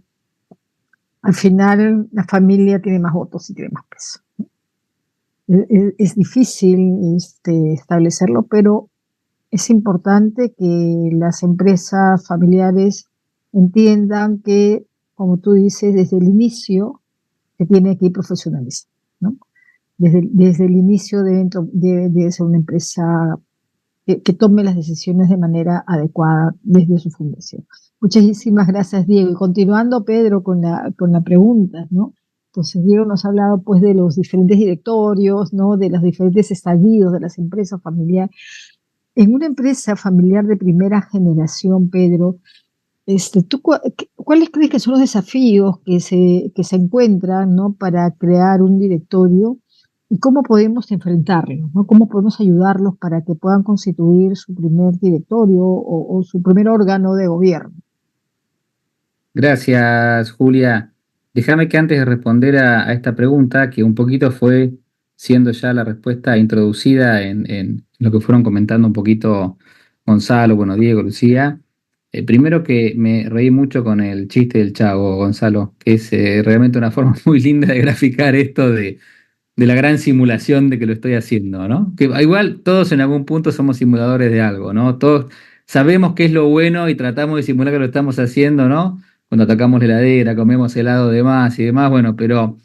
al final la familia tiene más votos y tiene más peso. Es difícil establecerlo, pero es importante que las empresas familiares entiendan que, como tú dices, desde el inicio se tiene que ir profesionalizando, ¿no? Desde el inicio debe ser una empresa que tome las decisiones de manera adecuada desde su fundación. Muchísimas gracias, Diego. Y continuando, Pedro, con la pregunta, ¿no? Entonces, Diego nos ha hablado pues de los diferentes directorios, ¿no? De los diferentes estadios de las empresas familiares. En una empresa familiar de primera generación, Pedro, ¿tú cuáles crees que son los desafíos que se encuentran, ¿no? Para crear un directorio y cómo podemos enfrentarlos, ¿no? ¿Cómo podemos ayudarlos para que puedan constituir su primer directorio o su primer órgano de gobierno? Gracias, Julia. Déjame que antes de responder a esta pregunta, que un poquito fue siendo ya la respuesta introducida en lo que fueron comentando un poquito Gonzalo, bueno, Diego, Lucía. Primero que me reí mucho con el chiste del Chavo, Gonzalo, que es realmente una forma muy linda de graficar esto de la gran simulación de que lo estoy haciendo, ¿no? Que igual todos en algún punto somos simuladores de algo, ¿no? Todos sabemos qué es lo bueno y tratamos de simular que lo estamos haciendo, ¿no? Cuando atacamos la heladera, comemos helado de más y demás, bueno, pero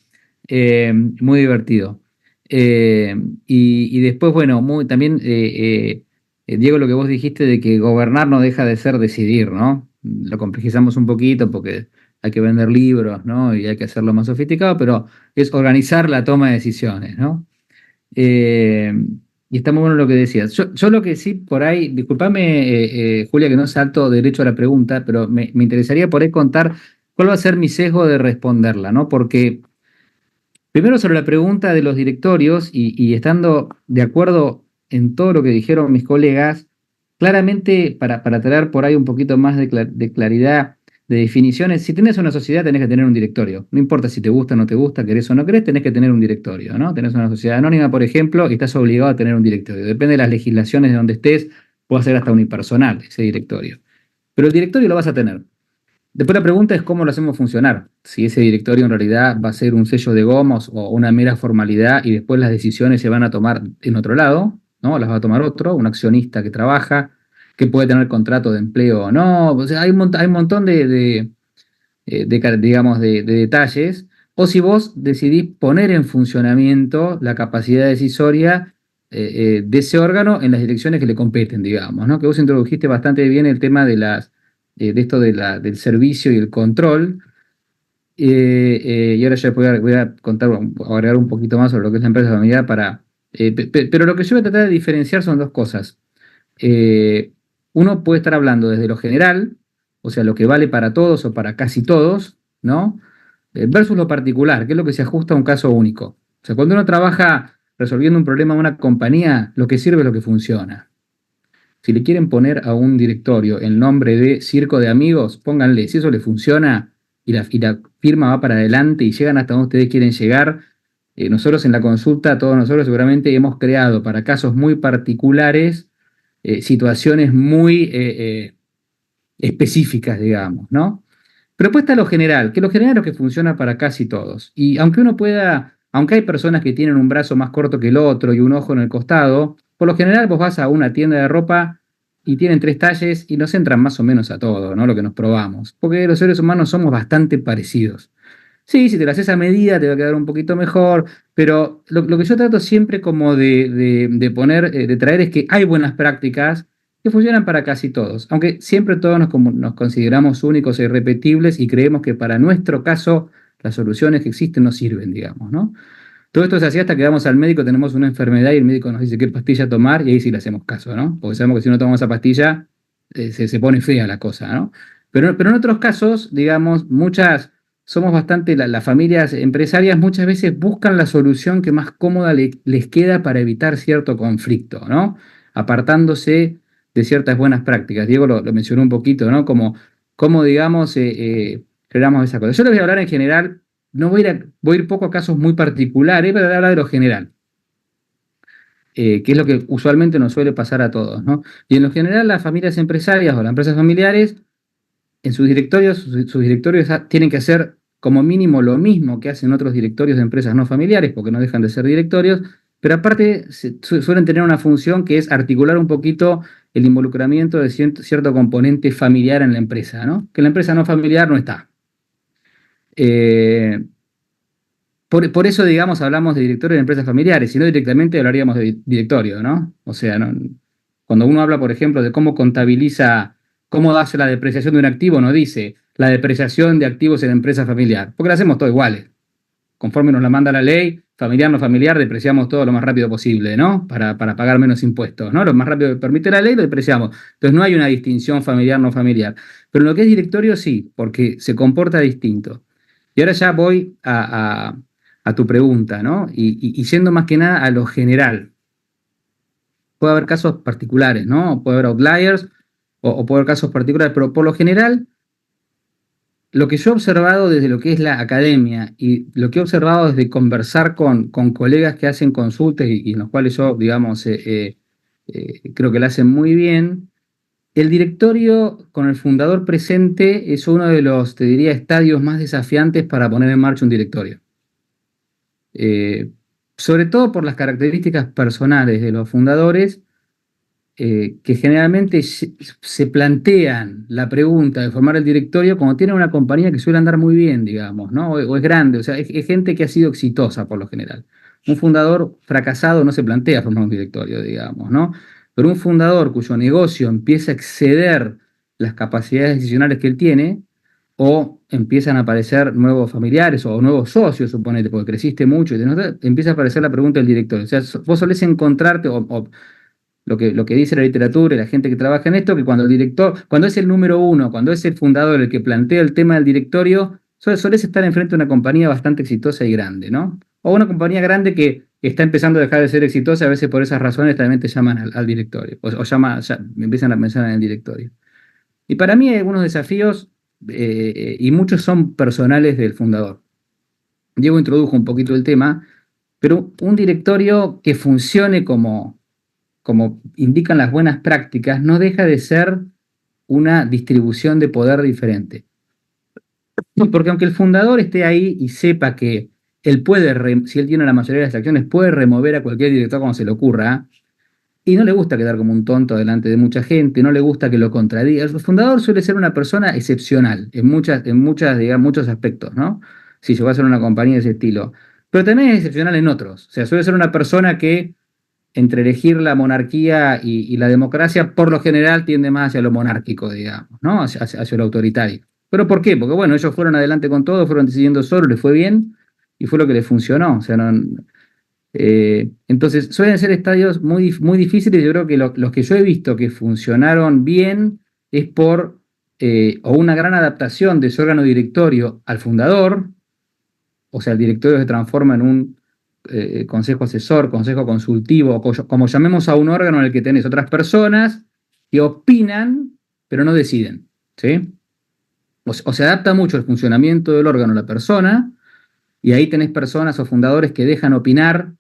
muy divertido. Eh, y después, bueno, también, Diego, lo que vos dijiste de que gobernar no deja de ser decidir, ¿no? Lo complejizamos un poquito porque hay que vender libros, ¿no? Y hay que hacerlo más sofisticado, pero es organizar la toma de decisiones, ¿no? Eh, y está muy bueno lo que decías. Yo lo que sí por ahí, discúlpame, Julia, que no salto derecho a la pregunta, pero me interesaría por ahí contar cuál va a ser mi sesgo de responderla, ¿no? Porque primero sobre la pregunta de los directorios y estando de acuerdo en todo lo que dijeron mis colegas, claramente para traer por ahí un poquito más de claridad, de definiciones, si tenés una sociedad tenés que tener un directorio. No importa si te gusta o no te gusta, querés o no querés, tenés que tener un directorio, ¿no? Tenés una sociedad anónima, por ejemplo, y estás obligado a tener un directorio. Depende de las legislaciones de donde estés, puede ser hasta unipersonal ese directorio. Pero el directorio lo vas a tener. Después la pregunta es cómo lo hacemos funcionar. Si ese directorio en realidad va a ser un sello de gomos o una mera formalidad y después las decisiones se van a tomar en otro lado, ¿no? Las va a tomar otro, un accionista que trabaja, que puede tener contrato de empleo o no. O sea, hay un montón digamos, de detalles. O si vos decidís poner en funcionamiento la capacidad decisoria de ese órgano en las direcciones que le competen, digamos, ¿no? Que vos introdujiste bastante bien el tema de esto del servicio y el control. Y ahora ya voy a contar, agregar un poquito más sobre lo que es la empresa familiar pero lo que yo voy a tratar de diferenciar son dos cosas. Uno puede estar hablando desde lo general, o sea, lo que vale para todos o para casi todos, ¿no? versus lo particular, que es lo que se ajusta a un caso único. O sea, cuando uno trabaja resolviendo un problema de una compañía, lo que sirve es lo que funciona. Si le quieren poner a un directorio el nombre de circo de amigos, pónganle, si eso le funciona y la firma va para adelante y llegan hasta donde ustedes quieren llegar, nosotros en la consulta, todos nosotros seguramente hemos creado para casos muy particulares situaciones muy específicas, digamos, ¿no? Pero después está lo general, que lo general es lo que funciona para casi todos. Y aunque hay personas que tienen un brazo más corto que el otro y un ojo en el costado, por lo general vos vas a una tienda de ropa y tienen 3 talles y nos entran más o menos a todo, ¿no? Lo que nos probamos. Porque los seres humanos somos bastante parecidos. Sí, si te lo haces a medida te va a quedar un poquito mejor, pero lo que yo trato siempre como de poner, de traer es que hay buenas prácticas que funcionan para casi todos, aunque siempre todos nos consideramos únicos e irrepetibles y creemos que para nuestro caso las soluciones que existen no sirven, digamos, ¿no? Todo esto es así hasta que vamos al médico, tenemos una enfermedad y el médico nos dice qué pastilla tomar y ahí sí le hacemos caso, ¿no? Porque sabemos que si no tomamos esa pastilla se pone fea la cosa, ¿no? Pero en otros casos, digamos, somos bastante, las familias empresarias muchas veces buscan la solución que más cómoda les queda para evitar cierto conflicto, ¿no? Apartándose de ciertas buenas prácticas. Diego lo mencionó un poquito, ¿no? Como digamos, generamos esa cosa. Yo les voy a hablar en general, no voy a ir poco a casos muy particulares, pero voy a hablar de lo general, que es lo que usualmente nos suele pasar a todos, ¿no? Y en lo general las familias empresarias o las empresas familiares, en sus directorios tienen que hacer como mínimo lo mismo que hacen otros directorios de empresas no familiares, porque no dejan de ser directorios, pero aparte suelen tener una función que es articular un poquito el involucramiento de cierto componente familiar en la empresa, ¿no? Que en la empresa no familiar no está. Por eso, digamos, hablamos de directorio de empresas familiares, si no directamente hablaríamos de directorio, ¿no? O sea, cuando uno habla, por ejemplo, de cómo contabiliza, cómo hace la depreciación de un activo, no dice la depreciación de activos en empresa familiar, porque la hacemos todo iguales. Conforme nos la manda la ley, familiar no familiar, depreciamos todo lo más rápido posible, ¿no? Para pagar menos impuestos, ¿no? Lo más rápido que permite la ley lo depreciamos. Entonces no hay una distinción familiar no familiar. Pero en lo que es directorio sí, porque se comporta distinto. Y ahora ya voy a tu pregunta, ¿no? Y yendo más que nada a lo general. Puede haber casos particulares, ¿no? Puede haber outliers o puede haber casos particulares, pero por lo general, lo que yo he observado desde lo que es la academia y lo que he observado desde conversar con colegas que hacen consultas y en los cuales yo, digamos, creo que lo hacen muy bien, el directorio con el fundador presente es uno de los, te diría, estadios más desafiantes para poner en marcha un directorio. Sobre todo por las características personales de los fundadores, que generalmente se plantean la pregunta de formar el directorio cuando tienen una compañía que suele andar muy bien, digamos, ¿no? O es grande, o sea, es gente que ha sido exitosa por lo general. Un fundador fracasado no se plantea formar un directorio, digamos, ¿no? Pero un fundador cuyo negocio empieza a exceder las capacidades decisionales que él tiene, o empiezan a aparecer nuevos familiares o nuevos socios, suponete, porque creciste mucho, y empieza a aparecer la pregunta del directorio. O sea, vos solés encontrarte, o lo que dice la literatura y la gente que trabaja en esto, que cuando es el número uno, cuando es el fundador el que plantea el tema del directorio, solés estar enfrente de una compañía bastante exitosa y grande, ¿no? O una compañía grande que está empezando a dejar de ser exitosa, a veces por esas razones también te llaman al directorio, o empiezan a pensar en el directorio. Y para mí hay algunos desafíos, y muchos son personales del fundador. Diego introdujo un poquito el tema, pero un directorio que funcione como indican las buenas prácticas, no deja de ser una distribución de poder diferente. Porque aunque el fundador esté ahí y sepa que él si él tiene la mayoría de las acciones, puede remover a cualquier director cuando se le ocurra, y no le gusta quedar como un tonto delante de mucha gente, no le gusta que lo contradiga. El fundador suele ser una persona excepcional en digamos, muchos aspectos, ¿no? Si llegó a ser una compañía de ese estilo. Pero también es excepcional en otros. O sea, suele ser una persona que entre elegir la monarquía y la democracia, por lo general tiende más hacia lo monárquico, digamos, ¿no? Hacia lo autoritario. ¿Pero por qué? Porque, bueno, ellos fueron adelante con todo, fueron decidiendo solo, les fue bien y fue lo que les funcionó. O sea, entonces, suelen ser estadios muy, muy difíciles. Yo creo que los que yo he visto que funcionaron bien es por o una gran adaptación de su órgano directorio al fundador, o sea, el directorio se transforma en un consejo asesor, consejo consultivo, o como llamemos a un órgano en el que tenés otras personas que opinan, pero no deciden, ¿sí? O se adapta mucho el funcionamiento del órgano a la persona, y ahí tenés personas o fundadores que dejan opinar,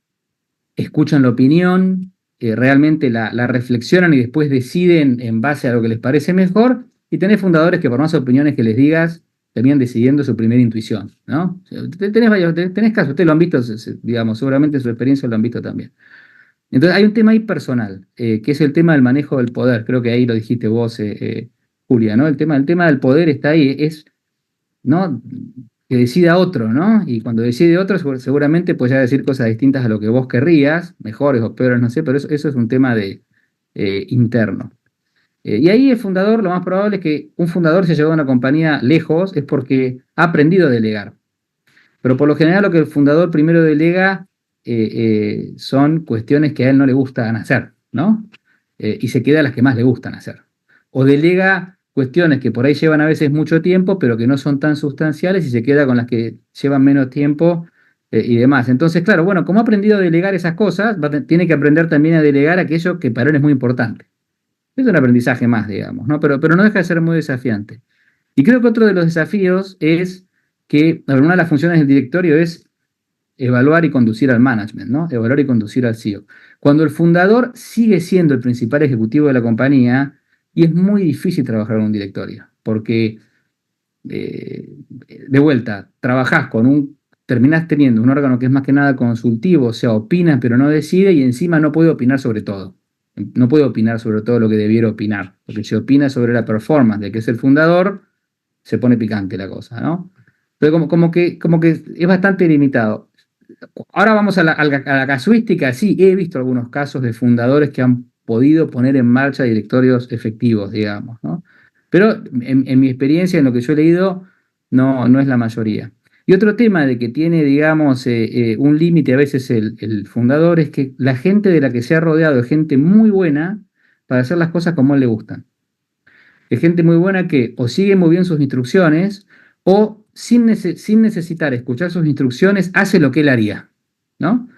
escuchan la opinión, realmente la reflexionan y después deciden en base a lo que les parece mejor, y tenés fundadores que por más opiniones que les digas, terminan decidiendo su primera intuición, ¿no? Tenés casos, ustedes lo han visto, digamos, seguramente en su experiencia lo han visto también. Entonces hay un tema ahí personal, que es el tema del manejo del poder, creo que ahí lo dijiste vos, Julia, ¿no? El tema del poder está ahí, es, ¿no? Que decida otro, ¿no? Y cuando decide otro, seguramente puede ya decir cosas distintas a lo que vos querrías, mejores o peores, no sé, pero eso es un tema de interno. Y ahí el fundador, lo más probable es que un fundador se llevó a una compañía lejos, es porque ha aprendido a delegar. Pero por lo general lo que el fundador primero delega son cuestiones que a él no le gustan hacer, ¿no? Y se queda las que más le gustan hacer. O delega cuestiones que por ahí llevan a veces mucho tiempo, pero que no son tan sustanciales, y se queda con las que llevan menos tiempo y demás. Entonces, claro, bueno, como ha aprendido a delegar esas cosas, tiene que aprender también a delegar aquello que para él es muy importante. Es un aprendizaje más, digamos, ¿no? Pero no deja de ser muy desafiante. Y creo que otro de los desafíos es que una de las funciones del directorio es evaluar y conducir al management, ¿no? Evaluar y conducir al CEO. Cuando el fundador sigue siendo el principal ejecutivo de la compañía, y es muy difícil trabajar en un directorio, porque de vuelta, terminás teniendo un órgano que es más que nada consultivo, o sea, opina pero no decide, y encima no puede opinar sobre todo. No puede opinar sobre todo lo que debiera opinar, porque si opina sobre la performance de que es el fundador, se pone picante la cosa, ¿no? Pero como que es bastante limitado. Ahora vamos a la casuística. Sí, he visto algunos casos de fundadores que han podido poner en marcha directorios efectivos, digamos, ¿no? Pero en mi experiencia, en lo que yo he leído, no es la mayoría. Y otro tema de que tiene, digamos, un límite a veces el fundador, es que la gente de la que se ha rodeado es gente muy buena para hacer las cosas como a él le gustan. Es gente muy buena que o sigue muy bien sus instrucciones, o sin necesitar escuchar sus instrucciones hace lo que él haría, ¿no?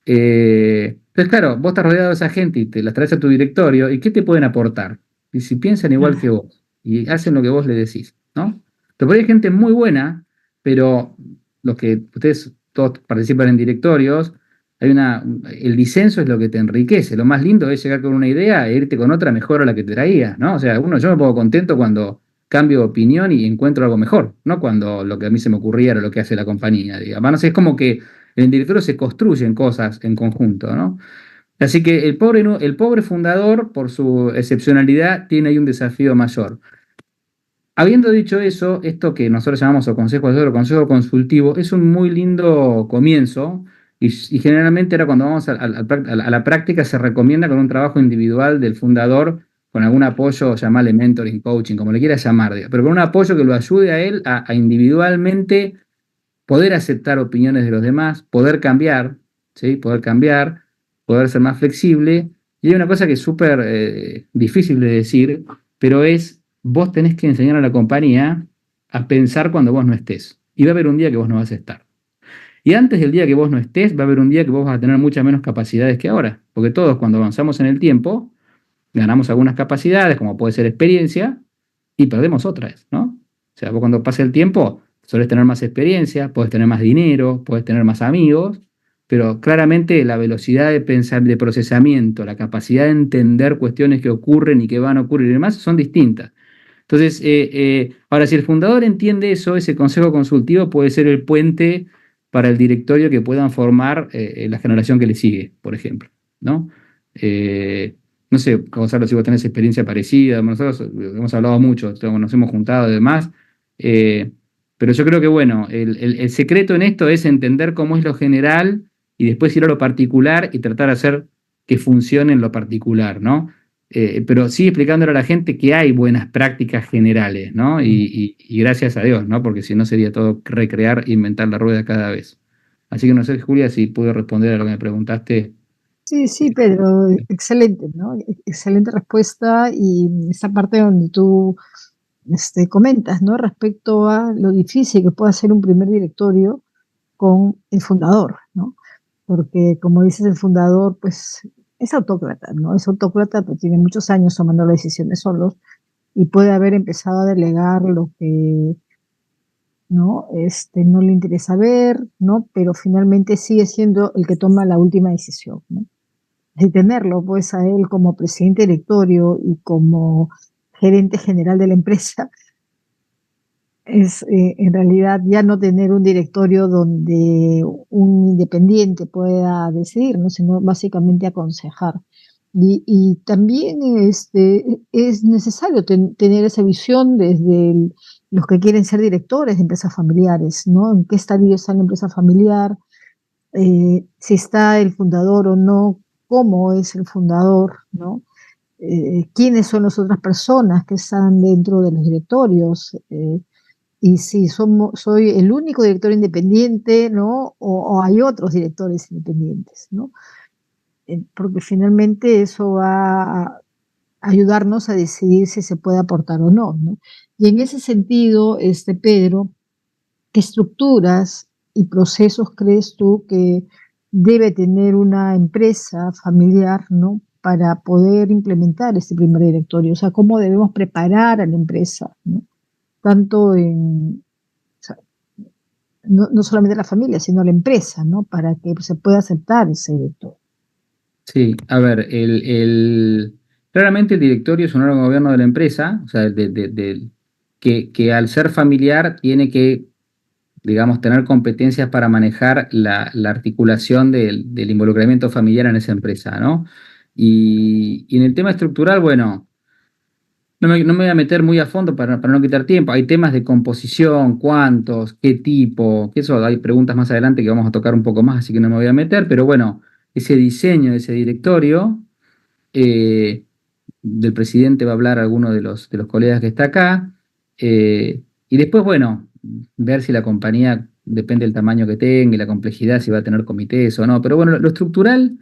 Entonces, claro, vos estás rodeado de esa gente y te las traes a tu directorio, ¿y qué te pueden aportar? Y si piensan igual que vos y hacen lo que vos le decís, ¿no? Te por ahí hay gente muy buena, pero los que ustedes todos participan en directorios, el disenso es lo que te enriquece. Lo más lindo es llegar con una idea e irte con otra mejor a la que te traías, ¿no? O sea, yo me pongo contento cuando cambio de opinión y encuentro algo mejor, no cuando lo que a mí se me ocurría era lo que hace la compañía, digamos. No sé, es como que en el directorio se construyen cosas en conjunto, ¿no? Así que el pobre fundador, por su excepcionalidad, tiene ahí un desafío mayor. Habiendo dicho eso, esto que nosotros llamamos o consejo asesor o consejo consultivo es un muy lindo comienzo, y generalmente ahora cuando vamos a la práctica se recomienda con un trabajo individual del fundador, con algún apoyo, llamarle mentoring, coaching, como le quieras llamar, pero con un apoyo que lo ayude a él a individualmente poder aceptar opiniones de los demás, poder cambiar, ¿sí? Poder ser más flexible. Y hay una cosa que es súper difícil de decir, pero vos tenés que enseñar a la compañía a pensar cuando vos no estés. Y va a haber un día que vos no vas a estar. Y antes del día que vos no estés, va a haber un día que vos vas a tener muchas menos capacidades que ahora. Porque todos, cuando avanzamos en el tiempo, ganamos algunas capacidades, como puede ser experiencia, y perdemos otras, ¿no? O sea, vos cuando pasa el tiempo, sueles tener más experiencia, puedes tener más dinero, puedes tener más amigos, pero claramente la velocidad de pensar, de procesamiento, la capacidad de entender cuestiones que ocurren y que van a ocurrir y demás son distintas. Entonces, ahora, si el fundador entiende eso, ese consejo consultivo puede ser el puente para el directorio que puedan formar la generación que le sigue, por ejemplo, ¿no? No sé, Gonzalo, si vos tenés experiencia parecida, nosotros hemos hablado mucho, nos hemos juntado y demás, pero yo creo que, bueno, el secreto en esto es entender cómo es lo general y después ir a lo particular y tratar de hacer que funcione en lo particular, ¿no? Pero sí explicándole a la gente que hay buenas prácticas generales, ¿no? Y gracias a Dios, ¿no? Porque si no sería todo recrear e inventar la rueda cada vez. Así que no sé, Julia, si pude responder a lo que me preguntaste. Sí, Pedro, excelente, ¿no? Excelente respuesta, y esta parte donde tú comentas, ¿no? Respecto a lo difícil que puede ser un primer directorio, con el fundador, ¿no? Porque, como dices, el fundador, pues, es autócrata, ¿no? Es autócrata, pero tiene muchos años tomando las decisiones solos y puede haber empezado a delegar lo que, ¿no? No le interesa ver, ¿no? Pero finalmente sigue siendo el que toma la última decisión, ¿no? De tenerlo, pues, a él como presidente directorio y como gerente general de la empresa, es en realidad ya no tener un directorio donde un independiente pueda decidir, ¿no? Sino básicamente aconsejar. Y también es necesario tener esa visión desde los que quieren ser directores de empresas familiares, ¿no? En qué estadio está la empresa familiar, si está el fundador o no, cómo es el fundador, ¿no? Quiénes son las otras personas que están dentro de los directorios, y si soy el único director independiente, ¿no? O hay otros directores independientes, ¿no? Porque finalmente eso va a ayudarnos a decidir si se puede aportar o no, ¿no? Y en ese sentido, Pedro, ¿qué estructuras y procesos crees tú que debe tener una empresa familiar, ¿no? Para poder implementar este primer directorio? O sea, ¿cómo debemos preparar a la empresa, ¿no? Tanto en, o sea, no solamente la familia, sino la empresa, ¿no? Para que se pueda aceptar ese director. Sí, a ver, claramente el directorio es un órgano de gobierno de la empresa, o sea, que al ser familiar tiene que, digamos, tener competencias para manejar la articulación del involucramiento familiar en esa empresa, ¿no? Y en el tema estructural, bueno, no me voy a meter muy a fondo para no quitar tiempo. Hay temas de composición, cuántos, qué tipo, que eso hay preguntas más adelante que vamos a tocar un poco más, así que no me voy a meter, pero bueno, ese diseño de ese directorio, eh, del presidente va a hablar alguno de los colegas que está acá, y después, bueno, ver si la compañía depende del tamaño que tenga y la complejidad, si va a tener comités o no, pero bueno, lo estructural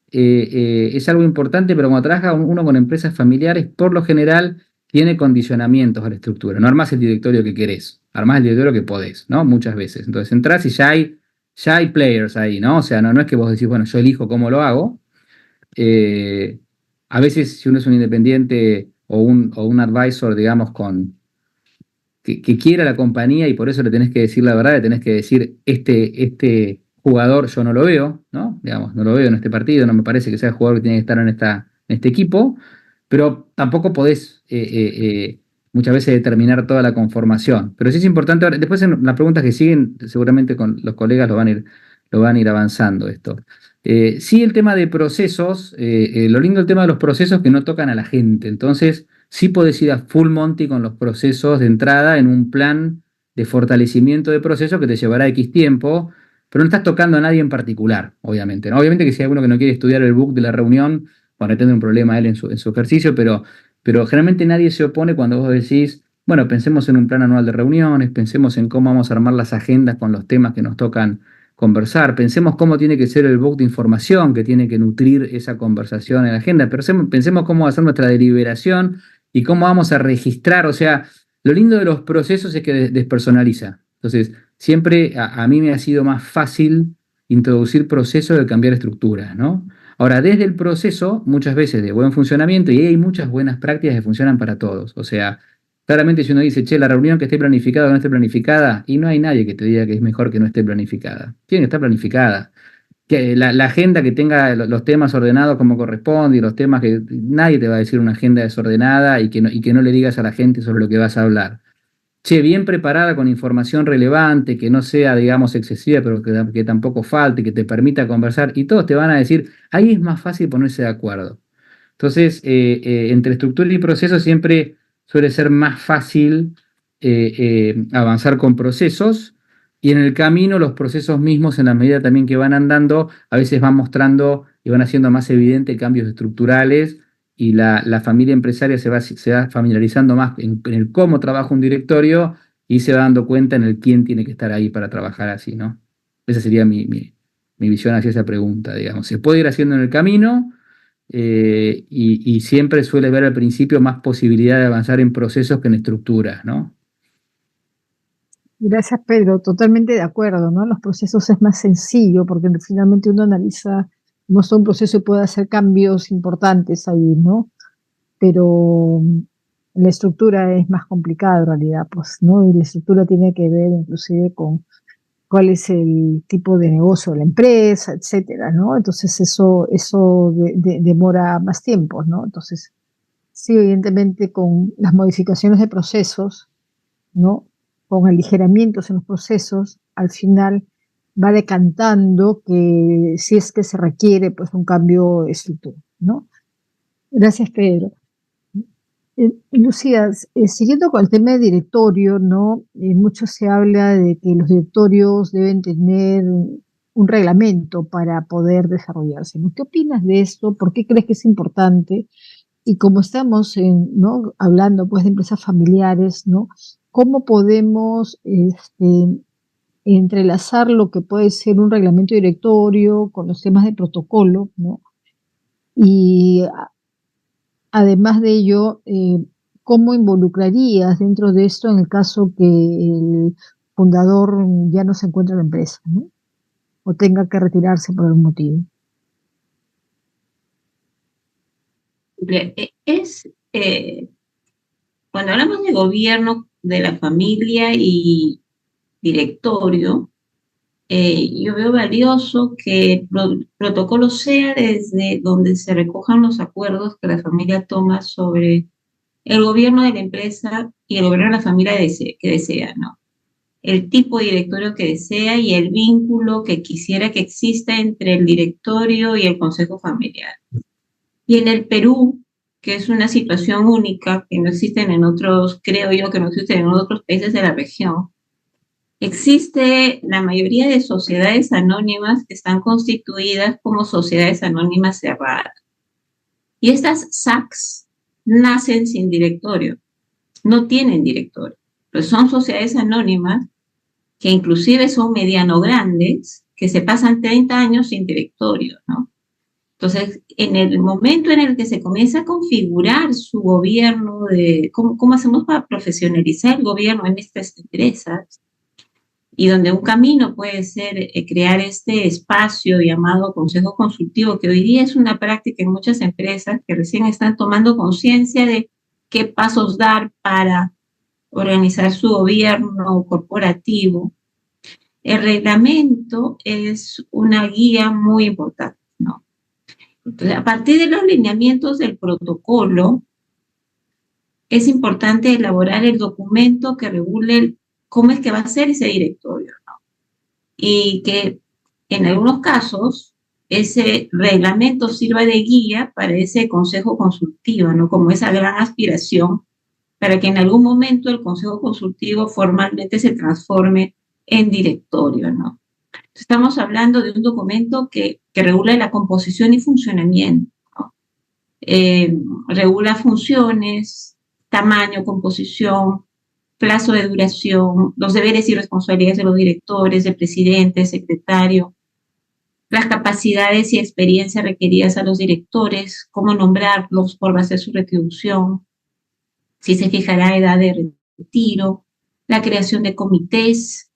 es algo importante, pero cuando trabaja uno con empresas familiares, por lo general tiene condicionamientos a la estructura. No armás el directorio que querés, armás el directorio que podés, ¿no? Muchas veces. Entonces entrás y ya hay players ahí, ¿no? O sea, no es que vos decís, bueno, yo elijo cómo lo hago. Eh, a veces, si uno es un independiente o un advisor, digamos, que quiera la compañía y por eso le tenés que decir la verdad, le tenés que decir, este jugador yo no lo veo, ¿no? Digamos, no lo veo en este partido, no me parece que sea el jugador que tiene que estar en este equipo, pero tampoco podés muchas veces determinar toda la conformación. Pero sí es importante, ahora, después en las preguntas que siguen, seguramente con los colegas lo van a ir avanzando esto. Sí, el tema de procesos, lo lindo del tema de los procesos es que no tocan a la gente, entonces sí podés ir a full monty con los procesos de entrada en un plan de fortalecimiento de procesos que te llevará X tiempo, pero no estás tocando a nadie en particular, obviamente, ¿no? Obviamente que si hay alguno que no quiere estudiar el book de la reunión, bueno, tendrá un problema él en su ejercicio, pero generalmente nadie se opone cuando vos decís, bueno, pensemos en un plan anual de reuniones, pensemos en cómo vamos a armar las agendas con los temas que nos tocan conversar, pensemos cómo tiene que ser el book de información que tiene que nutrir esa conversación en la agenda, pensemos cómo va a ser nuestra deliberación y cómo vamos a registrar. O sea, lo lindo de los procesos es que despersonaliza. Entonces, siempre a mí me ha sido más fácil introducir procesos que cambiar estructuras, ¿no? Ahora, desde el proceso, muchas veces de buen funcionamiento, y hay muchas buenas prácticas que funcionan para todos. O sea, claramente si uno dice, che, la reunión que esté planificada o no esté planificada, y no hay nadie que te diga que es mejor que no esté planificada. Tiene que estar planificada. Que la agenda que tenga los temas ordenados como corresponde y los temas que nadie te va a decir una agenda desordenada y que no le digas a la gente sobre lo que vas a hablar. Che, bien preparada con información relevante, que no sea, digamos, excesiva, pero que tampoco falte, que te permita conversar, y todos te van a decir, ahí es más fácil ponerse de acuerdo. Entonces, entre estructura y proceso siempre suele ser más fácil avanzar con procesos, y en el camino los procesos mismos, en la medida también que van andando, a veces van mostrando y van haciendo más evidente cambios estructurales, y la familia empresaria se va familiarizando más en el cómo trabaja un directorio y se va dando cuenta en el quién tiene que estar ahí para trabajar así, ¿no? Esa sería mi visión hacia esa pregunta, digamos. Se puede ir haciendo en el camino, y siempre suele ver al principio más posibilidad de avanzar en procesos que en estructuras, ¿no? Gracias, Pedro. Totalmente de acuerdo, ¿no? Los procesos es más sencillo porque finalmente uno analiza cómo es todo un proceso y puede hacer cambios importantes ahí, ¿no? Pero la estructura es más complicada en realidad, pues, ¿no? Y la estructura tiene que ver inclusive con cuál es el tipo de negocio de la empresa, etcétera, ¿no? Entonces eso demora más tiempo, ¿no? Entonces, sí, evidentemente con las modificaciones de procesos, ¿no? Con aligeramientos en los procesos, al final va decantando que si es que se requiere pues un cambio de estructura, ¿no? Gracias, Pedro. Lucía, siguiendo con el tema de directorio, ¿no? Mucho se habla de que los directorios deben tener un reglamento para poder desarrollarse, ¿no? ¿Qué opinas de esto? ¿Por qué crees que es importante? Y como estamos ¿no? hablando pues de empresas familiares, ¿no? ¿Cómo podemos entrelazar lo que puede ser un reglamento directorio con los temas de protocolo, ¿no? Y además de ello, ¿cómo involucrarías dentro de esto en el caso que el fundador ya no se encuentre en la empresa, ¿no? O tenga que retirarse por algún motivo? Cuando hablamos de gobierno de la familia y directorio, yo veo valioso que el protocolo sea desde donde se recojan los acuerdos que la familia toma sobre el gobierno de la empresa y el gobierno de la familia que desea, ¿no? El tipo de directorio que desea y el vínculo que quisiera que exista entre el directorio y el consejo familiar. Y en el Perú, que es una situación única, que no existen en otros, creo yo que no existen en otros países de la región, existe la mayoría de sociedades anónimas que están constituidas como sociedades anónimas cerradas. Y estas SACs nacen sin directorio, no tienen directorio, pero son sociedades anónimas que inclusive son mediano grandes, que se pasan 30 años sin directorio, ¿no? Entonces, en el momento en el que se comienza a configurar su gobierno, cómo hacemos para profesionalizar el gobierno en estas empresas, y donde un camino puede ser crear este espacio llamado consejo consultivo, que hoy día es una práctica en muchas empresas que recién están tomando conciencia de qué pasos dar para organizar su gobierno corporativo. El reglamento es una guía muy importante, ¿no? Entonces, a partir de los lineamientos del protocolo, es importante elaborar el documento que regule cómo es que va a ser ese directorio, ¿no? Y que en algunos casos ese reglamento sirva de guía para ese consejo consultivo, ¿no? Como esa gran aspiración para que en algún momento el consejo consultivo formalmente se transforme en directorio, ¿no? Estamos hablando de un documento que regula la composición y funcionamiento, ¿no? Regula funciones, tamaño, composición, plazo de duración, los deberes y responsabilidades de los directores, del presidente, secretario, las capacidades y experiencias requeridas a los directores, cómo nombrarlos, cuál va a ser su retribución, si se fijará edad de retiro, la creación de comités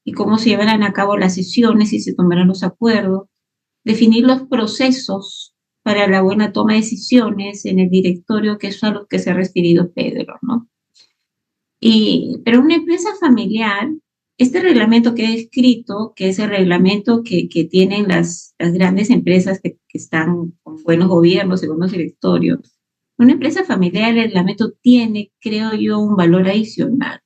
y cómo se llevarán a cabo las sesiones y se tomarán los acuerdos, definir los procesos para la buena toma de decisiones en el directorio, que es a lo que se ha referido Pedro, ¿no? Pero una empresa familiar, este reglamento que he escrito, que es el reglamento que tienen las grandes empresas que están con buenos gobiernos y buenos directorios, una empresa familiar, el reglamento tiene, creo yo, un valor adicional.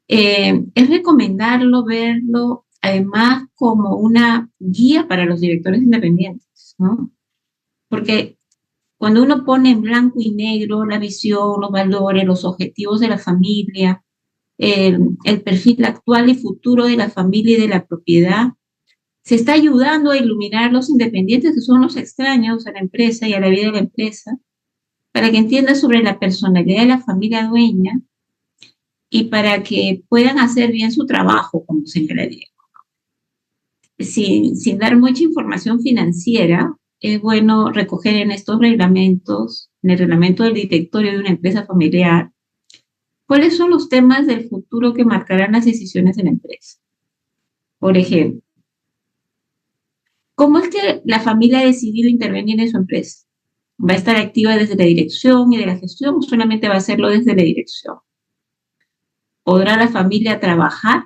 Es recomendarlo, verlo, además, como una guía para los directores independientes, ¿no? Porque cuando uno pone en blanco y negro la visión, los valores, los objetivos de la familia, el perfil actual y futuro de la familia y de la propiedad, se está ayudando a iluminar a los independientes, que son los extraños a la empresa y a la vida de la empresa, para que entiendan sobre la personalidad de la familia dueña y para que puedan hacer bien su trabajo, como señalaría. Sin dar mucha información financiera, es bueno recoger en estos reglamentos, en el reglamento del directorio de una empresa familiar, ¿Cuáles son los temas del futuro que marcarán las decisiones en la empresa? Por ejemplo, ¿cómo es que la familia ha decidido intervenir en su empresa? ¿Va a estar activa desde la dirección y de la gestión o solamente va a hacerlo desde la dirección? ¿Podrá la familia trabajar?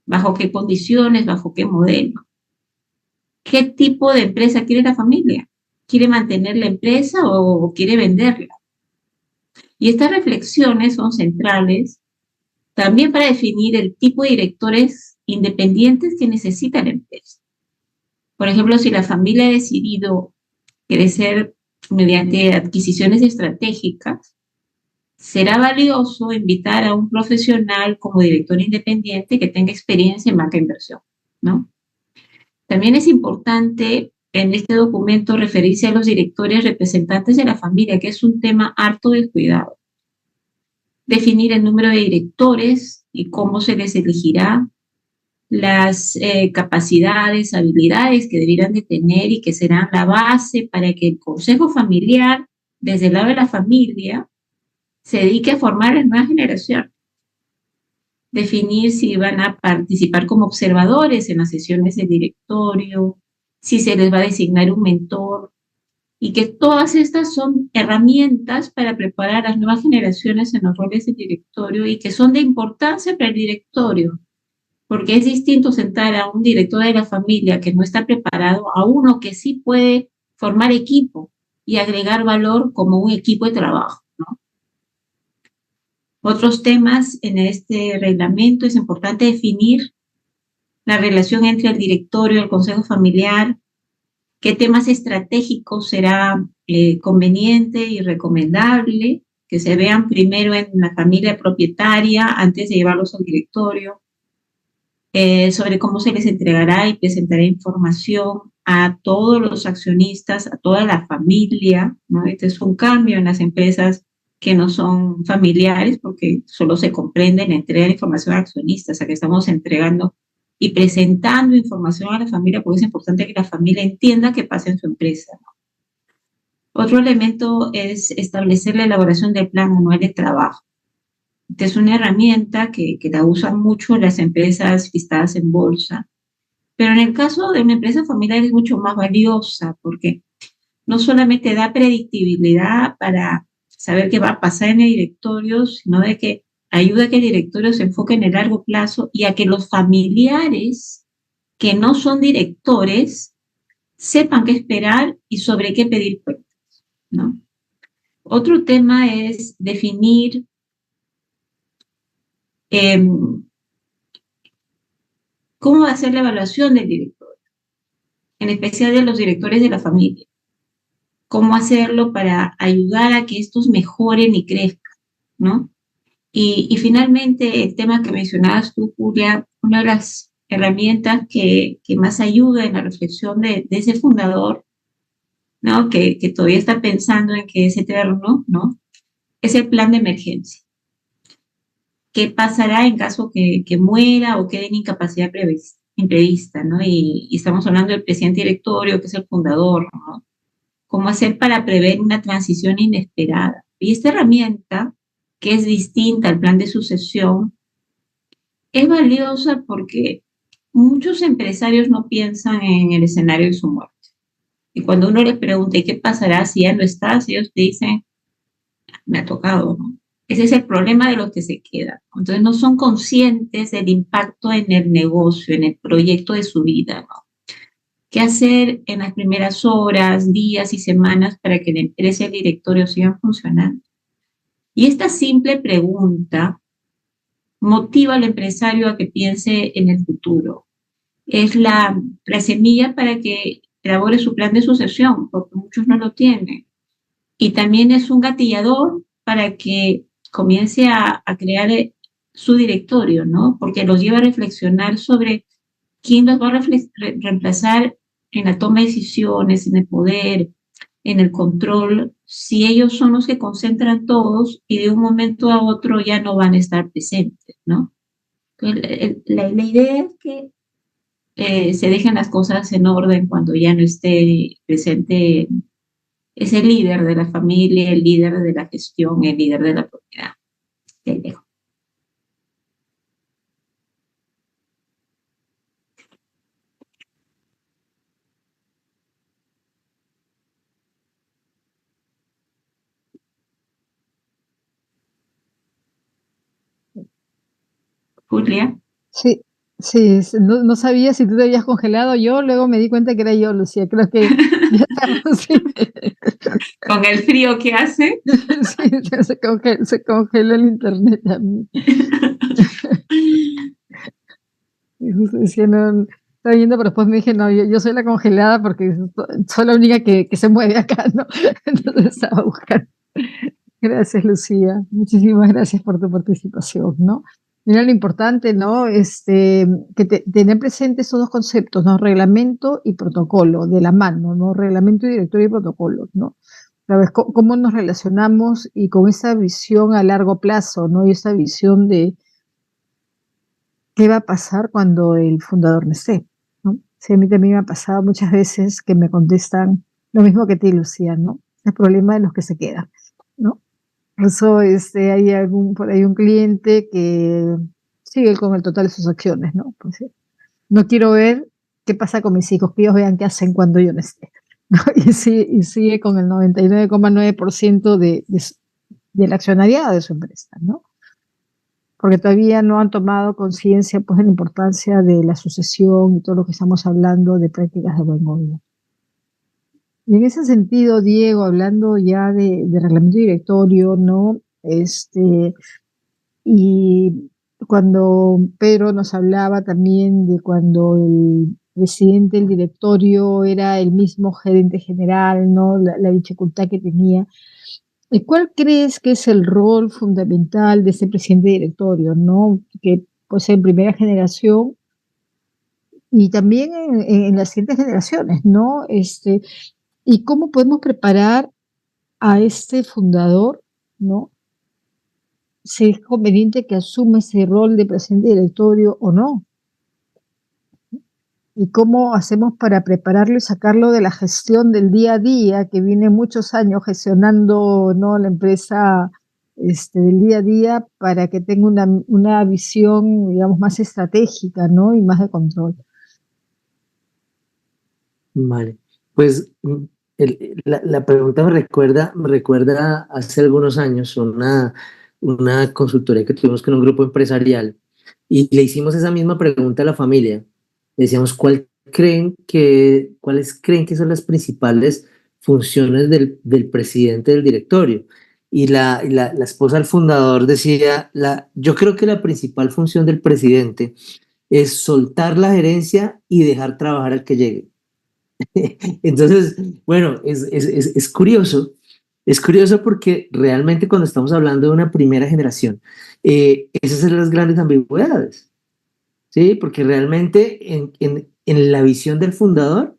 ¿Bajo qué condiciones? ¿Bajo qué modelo? ¿Qué tipo de empresa quiere la familia? ¿Quiere mantener la empresa o quiere venderla? Y estas reflexiones son centrales también para definir el tipo de directores independientes que necesita la empresa. Por ejemplo, si la familia ha decidido crecer mediante adquisiciones estratégicas, será valioso invitar a un profesional como director independiente que tenga experiencia en banca de inversión, ¿no? También es importante en este documento referirse a los directores representantes de la familia, que es un tema harto descuidado. Definir el número de directores y cómo se les elegirá, las capacidades, habilidades que debieran de tener y que serán la base para que el consejo familiar, desde el lado de la familia, se dedique a formar a la nueva generación. Definir si van a participar como observadores en las sesiones del directorio, si se les va a designar un mentor, y que todas estas son herramientas para preparar a las nuevas generaciones en los roles del directorio y que son de importancia para el directorio, porque es distinto sentar a un director de la familia que no está preparado a uno que sí puede formar equipo y agregar valor como un equipo de trabajo, ¿no? Otros temas en este reglamento: es importante definir la relación entre el directorio y el consejo familiar, qué temas estratégicos será conveniente y recomendable que se vean primero en la familia propietaria antes de llevarlos al directorio, sobre cómo se les entregará y presentará información a todos los accionistas, a toda la familia, ¿no? Este es un cambio en las empresas que no son familiares, porque solo se comprende la entrega de información a accionistas, a que estamos entregando y presentando información a la familia, porque es importante que la familia entienda qué pasa en su empresa, ¿no? Otro elemento es establecer la elaboración del plan anual de trabajo. Esta es una herramienta que la usan mucho las empresas listadas en bolsa, pero en el caso de una empresa familiar es mucho más valiosa, porque no solamente da predictibilidad para saber qué va a pasar en el directorio, sino de que ayuda a que el directorio se enfoque en el largo plazo y a que los familiares que no son directores sepan qué esperar y sobre qué pedir cuentas, ¿no? Otro tema es definir cómo va a ser la evaluación del director, en especial de los directores de la familia. Cómo hacerlo para ayudar a que estos mejoren y crezcan, ¿no? Y finalmente, el tema que mencionabas tú, Julia, una de las herramientas que más ayuda en la reflexión de ese fundador, ¿no? Que todavía está pensando en que es eterno, ¿no? Es el plan de emergencia. ¿Qué pasará en caso que muera o quede en incapacidad imprevista, ¿no? Y estamos hablando del presidente directorio, que es el fundador, ¿no? ¿Cómo hacer para prever una transición inesperada? Y esta herramienta, que es distinta al plan de sucesión, es valiosa porque muchos empresarios no piensan en el escenario de su muerte. Y cuando uno les pregunta, ¿y qué pasará si ya no estás? Ellos te dicen, me ha tocado, ¿no? Ese es el problema de los que se quedan. Entonces no son conscientes del impacto en el negocio, en el proyecto de su vida, ¿no? ¿Qué hacer en las primeras horas, días y semanas para que la empresa y el directorio sigan funcionando? Y esta simple pregunta motiva al empresario a que piense en el futuro. Es la semilla para que elabore su plan de sucesión, porque muchos no lo tienen. Y también es un gatillador para que comience a crear su directorio, ¿no? Porque los lleva a reflexionar sobre quién los va a reemplazar en la toma de decisiones, en el poder, en el control, si ellos son los que concentran todos y de un momento a otro ya no van a estar presentes, ¿no? Entonces, la idea es que se dejen las cosas en orden cuando ya no esté presente ese líder de la familia, el líder de la gestión, el líder de la propiedad. Te dejo. Julia. Sí, sí, no sabía si tú te habías congelado yo, luego me di cuenta que era yo, Lucía, creo que ya estamos, sí. Con el frío que hace. Sí, se congeló el internet también. Y justo decía, no, estaba viendo, pero después me dije, no, yo soy la congelada porque soy la única que se mueve acá, ¿no? Entonces estaba buscando. Gracias, Lucía. Muchísimas gracias por tu participación, ¿no? Mira lo importante, ¿no? Tener presente esos dos conceptos, ¿no? Reglamento y protocolo, de la mano, ¿no? Reglamento y directorio y protocolo, ¿no? ¿Sabes cómo nos relacionamos y con esa visión a largo plazo, ¿no? Y esa visión de qué va a pasar cuando el fundador no esté, ¿no? Sí, a mí también me ha pasado muchas veces que me contestan lo mismo que ti, Lucía, ¿no? El problema de los que se quedan, ¿no? Por eso hay por ahí un cliente que sigue con el total de sus acciones, ¿no? Pues, no quiero ver qué pasa con mis hijos, que ellos vean qué hacen cuando yo no esté, ¿no? Y sigue con el 99,9% del accionariado de su empresa, ¿no? Porque todavía no han tomado conciencia, pues, de la importancia de la sucesión y todo lo que estamos hablando de prácticas de buen gobierno. Y en ese sentido, Diego, hablando ya de reglamento directorio, ¿no? Y cuando Pedro nos hablaba también de cuando el presidente del directorio era el mismo gerente general, ¿no? La dificultad que tenía. ¿Y cuál crees que es el rol fundamental de ese presidente de directorio, ¿no? Que pues en primera generación y también en las siguientes generaciones, ¿no? ¿Y cómo podemos preparar a este fundador, ¿no? Si es conveniente que asuma ese rol de presidente de directorio o no. ¿Y cómo hacemos para prepararlo y sacarlo de la gestión del día a día, que viene muchos años gestionando, ¿no? La empresa del día a día, para que tenga una visión, digamos, más estratégica, ¿no? Y más de control? Vale, pues la pregunta me recuerda hace algunos años una consultoría que tuvimos con un grupo empresarial y le hicimos esa misma pregunta a la familia. Le decíamos, ¿cuáles creen que son las principales funciones del presidente del directorio? Y la esposa del fundador decía, yo creo que la principal función del presidente es soltar la gerencia y dejar trabajar al que llegue. Entonces, bueno, es curioso porque realmente cuando estamos hablando de una primera generación, esas son las grandes ambigüedades, ¿sí? Porque realmente en la visión del fundador,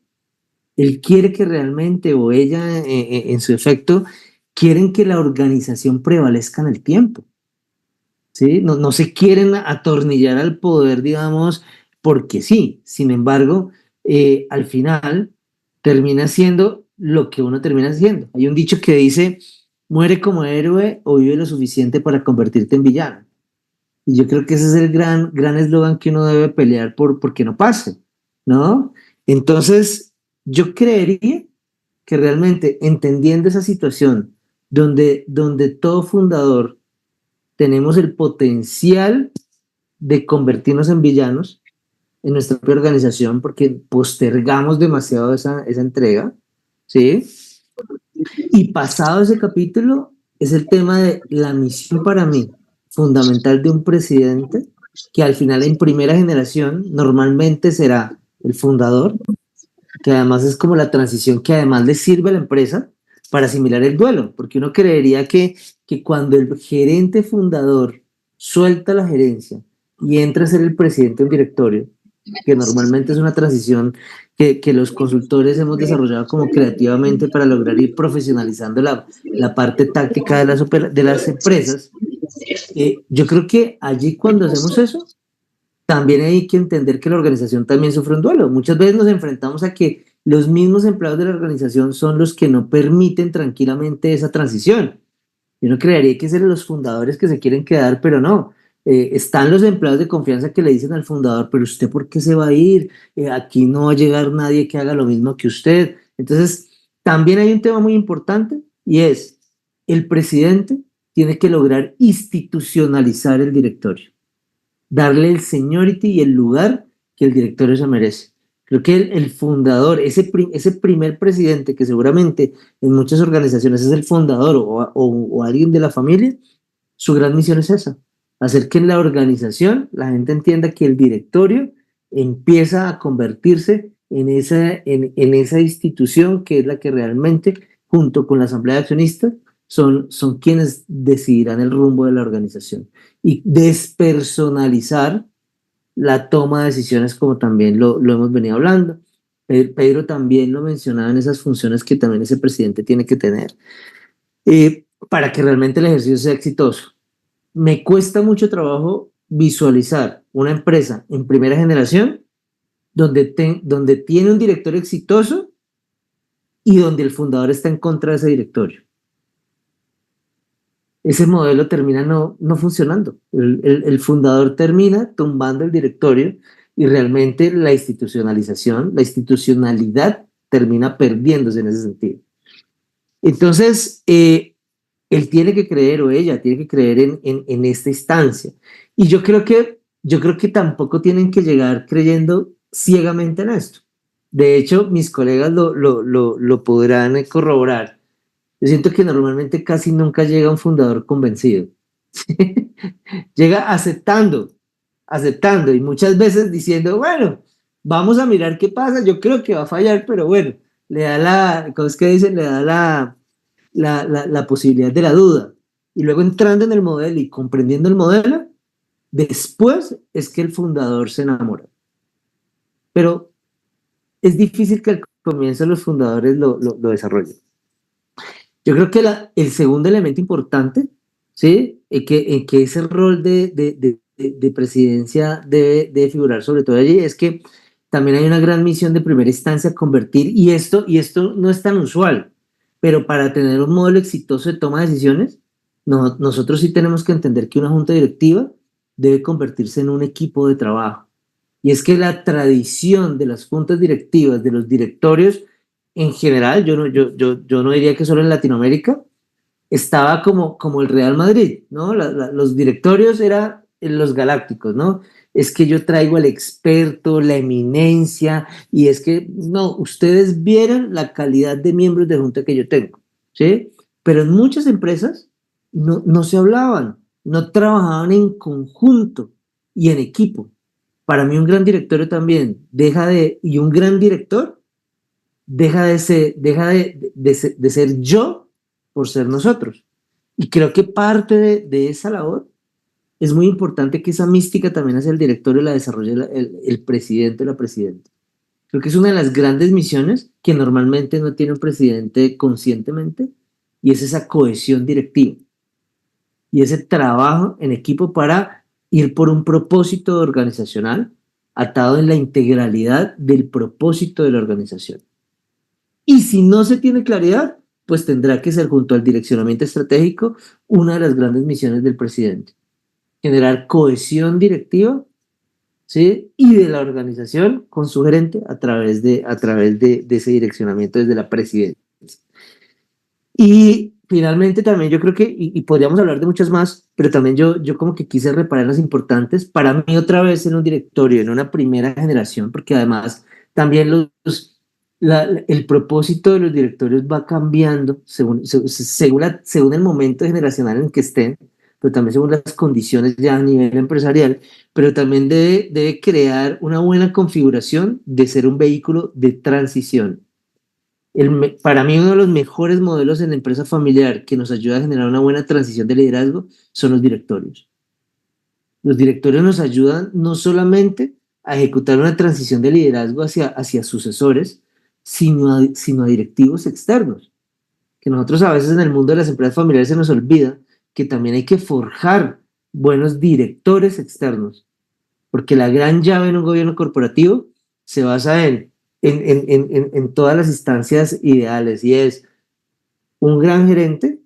él quiere que realmente, o ella en su efecto, quieren que la organización prevalezca en el tiempo, ¿sí? No se quieren atornillar al poder, digamos, porque sí. Sin embargo, al final termina siendo lo que uno termina siendo. Hay un dicho que dice, muere como héroe o vive lo suficiente para convertirte en villano. Y yo creo que ese es el gran eslogan que uno debe pelear por que no pase, ¿no? Entonces, yo creería que realmente entendiendo esa situación donde todo fundador tenemos el potencial de convertirnos en villanos en nuestra propia organización porque postergamos demasiado esa entrega, ¿sí? Y pasado ese capítulo es el tema de la misión para mí fundamental de un presidente que al final en primera generación normalmente será el fundador, que además es como la transición que además le sirve a la empresa para asimilar el duelo, porque uno creería que cuando el gerente fundador suelta la gerencia y entra a ser el presidente del directorio, que normalmente es una transición que los consultores hemos desarrollado como creativamente para lograr ir profesionalizando la parte táctica de las empresas, yo creo que allí cuando hacemos eso, también hay que entender que la organización también sufre un duelo. Muchas veces nos enfrentamos a que los mismos empleados de la organización son los que no permiten tranquilamente esa transición. Yo no creería que sean los fundadores que se quieren quedar, pero no. Están los empleados de confianza que le dicen al fundador, pero usted ¿por qué se va a ir? Aquí no va a llegar nadie que haga lo mismo que usted. Entonces, también hay un tema muy importante y es, el presidente tiene que lograr institucionalizar el directorio, darle el seniority y el lugar que el directorio se merece. Creo que el fundador, ese primer presidente, que seguramente en muchas organizaciones es el fundador o alguien de la familia, su gran misión es esa, hacer que en la organización la gente entienda que el directorio empieza a convertirse en esa institución que es la que realmente, junto con la asamblea de accionistas, son quienes decidirán el rumbo de la organización. Y despersonalizar la toma de decisiones, como también lo hemos venido hablando. Pedro también lo mencionaba en esas funciones que también ese presidente tiene que tener para que realmente el ejercicio sea exitoso. Me cuesta mucho trabajo visualizar una empresa en primera generación donde tiene un directorio exitoso y donde el fundador está en contra de ese directorio. Ese modelo termina no funcionando. El fundador termina tumbando el directorio y realmente la institucionalización, la institucionalidad termina perdiéndose en ese sentido. Entonces, él tiene que creer o ella tiene que creer en esta instancia. Y yo creo que tampoco tienen que llegar creyendo ciegamente en esto. De hecho, mis colegas lo podrán corroborar. Yo siento que normalmente casi nunca llega un fundador convencido. Llega aceptando y muchas veces diciendo, bueno, vamos a mirar qué pasa, yo creo que va a fallar, pero bueno, le da ¿cómo es que dicen? Le da la posibilidad de la duda. Y luego entrando en el modelo y comprendiendo el modelo, después es que el fundador se enamora. Pero es difícil que al comienzo los fundadores lo desarrollen. Yo creo que el segundo elemento importante, ¿sí? En que ese rol de presidencia debe figurar sobre todo allí, es que también hay una gran misión de primera instancia convertir, y esto no es tan usual, pero para tener un modelo exitoso de toma de decisiones, nosotros sí tenemos que entender que una junta directiva debe convertirse en un equipo de trabajo. Y es que la tradición de las juntas directivas, de los directorios, en general, yo no diría que solo en Latinoamérica, estaba como el Real Madrid, ¿no? Los directorios eran los galácticos, ¿no? Es que yo traigo al experto, la eminencia, y es que, no, ustedes vieran la calidad de miembros de junta que yo tengo, ¿sí? Pero en muchas empresas no se hablaban, no trabajaban en conjunto y en equipo. Para mí un gran directorio también y un gran director deja de ser yo por ser nosotros. Y creo que parte de esa labor es muy importante que esa mística también hacia el directorio la desarrolle el presidente o la presidenta. Creo que es una de las grandes misiones que normalmente no tiene un presidente conscientemente, y es esa cohesión directiva y ese trabajo en equipo para ir por un propósito organizacional atado en la integralidad del propósito de la organización. Y si no se tiene claridad, pues tendrá que ser, junto al direccionamiento estratégico, una de las grandes misiones del presidente. Generar cohesión directiva, ¿sí? Y de la organización con su gerente a través de ese direccionamiento desde la presidencia. Y finalmente también yo creo que, y podríamos hablar de muchas más, pero también yo como que quise reparar las importantes. Para mí otra vez en un directorio, en una primera generación, porque además también el propósito de los directorios va cambiando según el momento generacional en que estén, pero también según las condiciones ya a nivel empresarial, pero también debe crear una buena configuración de ser un vehículo de transición. Para mí uno de los mejores modelos en la empresa familiar que nos ayuda a generar una buena transición de liderazgo son los directorios. Los directorios nos ayudan no solamente a ejecutar una transición de liderazgo hacia sucesores, sino a directivos externos. Que nosotros a veces en el mundo de las empresas familiares se nos olvida que también hay que forjar buenos directores externos, porque la gran llave en un gobierno corporativo se basa en todas las instancias ideales, y es un gran gerente